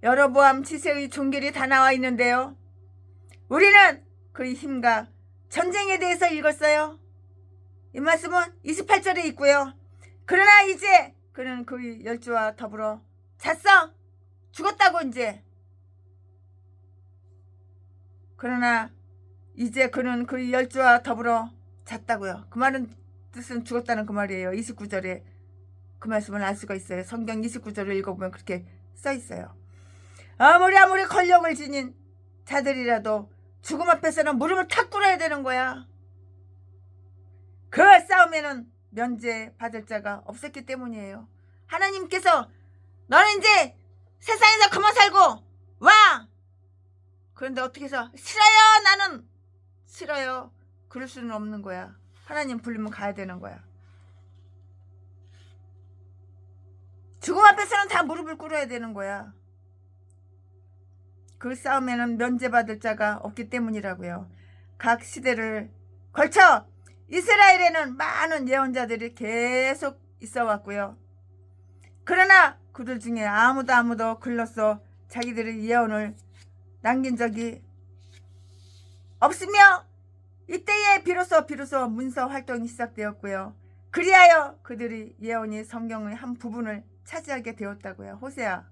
여로보암 지세의 종결이 다 나와 있는데요. 우리는 그의 힘과 전쟁에 대해서 읽었어요. 이 말씀은 28절에 있고요. 그러나 이제 그는 그의 열주와 더불어 잤어. 죽었다고 이제. 그러나 이제 그는 그의 열주와 더불어 잤다고요. 그 말은 뜻은 죽었다는 그 말이에요. 29절에 그 말씀을 알 수가 있어요. 성경 29절을 읽어보면 그렇게 써 있어요. 아무리 권력을 지닌 자들이라도 죽음 앞에서는 무릎을 탁 꿇어야 되는 거야. 그 싸움에는 면제받을 자가 없었기 때문이에요. 하나님께서 너는 이제 세상에서 그만 살고 와! 그런데 어떻게 해서 싫어요. 나는 싫어요. 그럴 수는 없는 거야. 하나님 불리면 가야 되는 거야. 죽음 앞에서는 다 무릎을 꿇어야 되는 거야. 그 싸움에는 면제받을 자가 없기 때문이라고요. 각 시대를 걸쳐 이스라엘에는 많은 예언자들이 계속 있어 왔고요. 그러나 그들 중에 아무도 글로써 자기들의 예언을 남긴 적이 없으며 이때에 비로소 문서 활동이 시작되었고요. 그리하여 그들의 예언이 성경의 한 부분을 차지하게 되었다고요. 호세아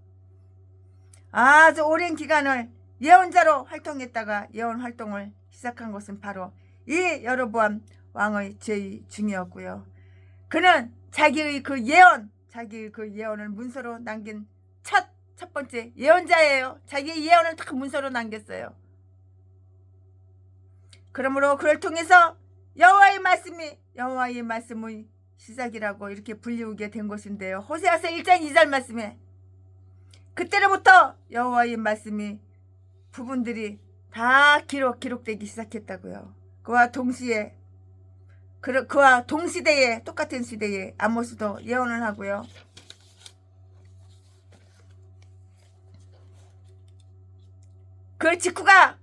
아주 오랜 기간을 예언자로 활동했다가 예언 활동을 시작한 것은 바로 이 여로보암 왕의 죄의 중이었고요. 그는 자기의 그 예언을 문서로 남긴 첫 번째 예언자예요. 자기의 예언을 다 문서로 남겼어요. 그러므로 그를 통해서 여호와의 말씀의 시작이라고 이렇게 불리우게 된 것인데요. 호세아서 1장 2절 말씀에 그때로부터 여호와의 말씀이 부분들이 다 기록되기 시작했다고요. 그와 동시대에 똑같은 시대에 아모스도 예언을 하고요. 그 직후가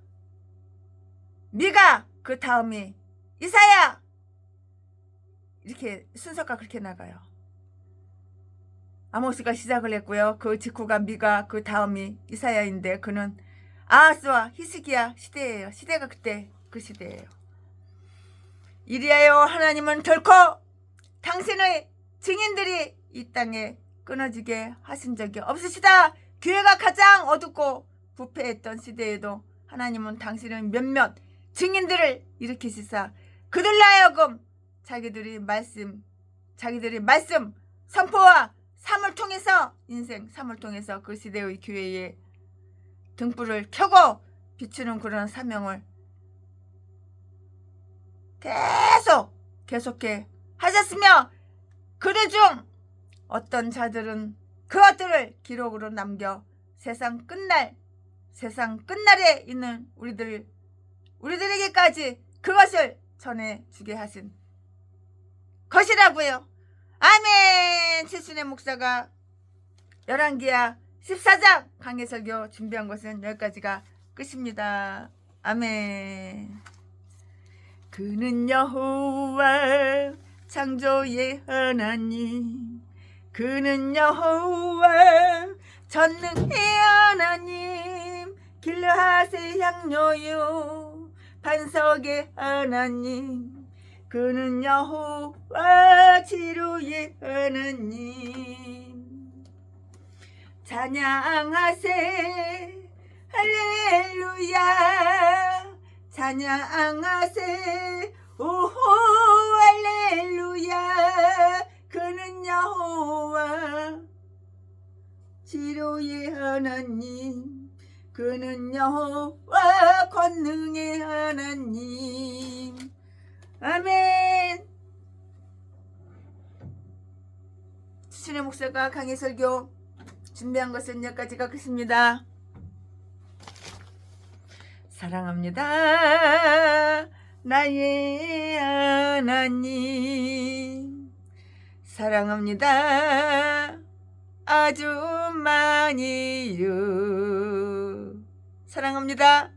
미가, 그 다음이 이사야, 이렇게 순서가 그렇게 나가요. 아모스가 시작을 했고요. 그 직후가 미가, 그 다음이 이사야인데 그는 아하스와 히스기야 시대예요. 시대가 그때 그 시대예요. 이리하여 하나님은 결코 당신의 증인들이 이 땅에 끊어지게 하신 적이 없으시다. 교회가 가장 어둡고 부패했던 시대에도 하나님은 당신의 몇몇 증인들을 일으키시사 그들로 하여금 자기들이 말씀 선포와 삶을 통해서 인생 삶을 통해서 그 시대의 교회에 등불을 켜고 비추는 그런 사명을 계속해 하셨으며 그들 중 어떤 자들은 그것들을 기록으로 남겨 세상 끝날에 있는 우리들에게까지 그것을 전해주게 하신 것이라고요. 아멘. 최순애 목사가 열왕기하 14장 강해설교 준비한 것은 여기까지가 끝입니다. 아멘. 그는 여호와 창조의 하나님, 그는 여호와 전능의 하나님, 길르앗의 향료요 반석의 하나님, 그는 여호와 치료의 하나님. 찬양하세 할렐루야. 찬양하세 오호 할렐루야. 그는 여호와 치료의 하나님. 그는 여호와 권능의 하나님. 아멘. 추천의 목사가 강의 설교 준비한 것은 여기까지 가겠습니다. 사랑합니다 나의 하나님. 사랑합니다 아주 많이요. 사랑합니다.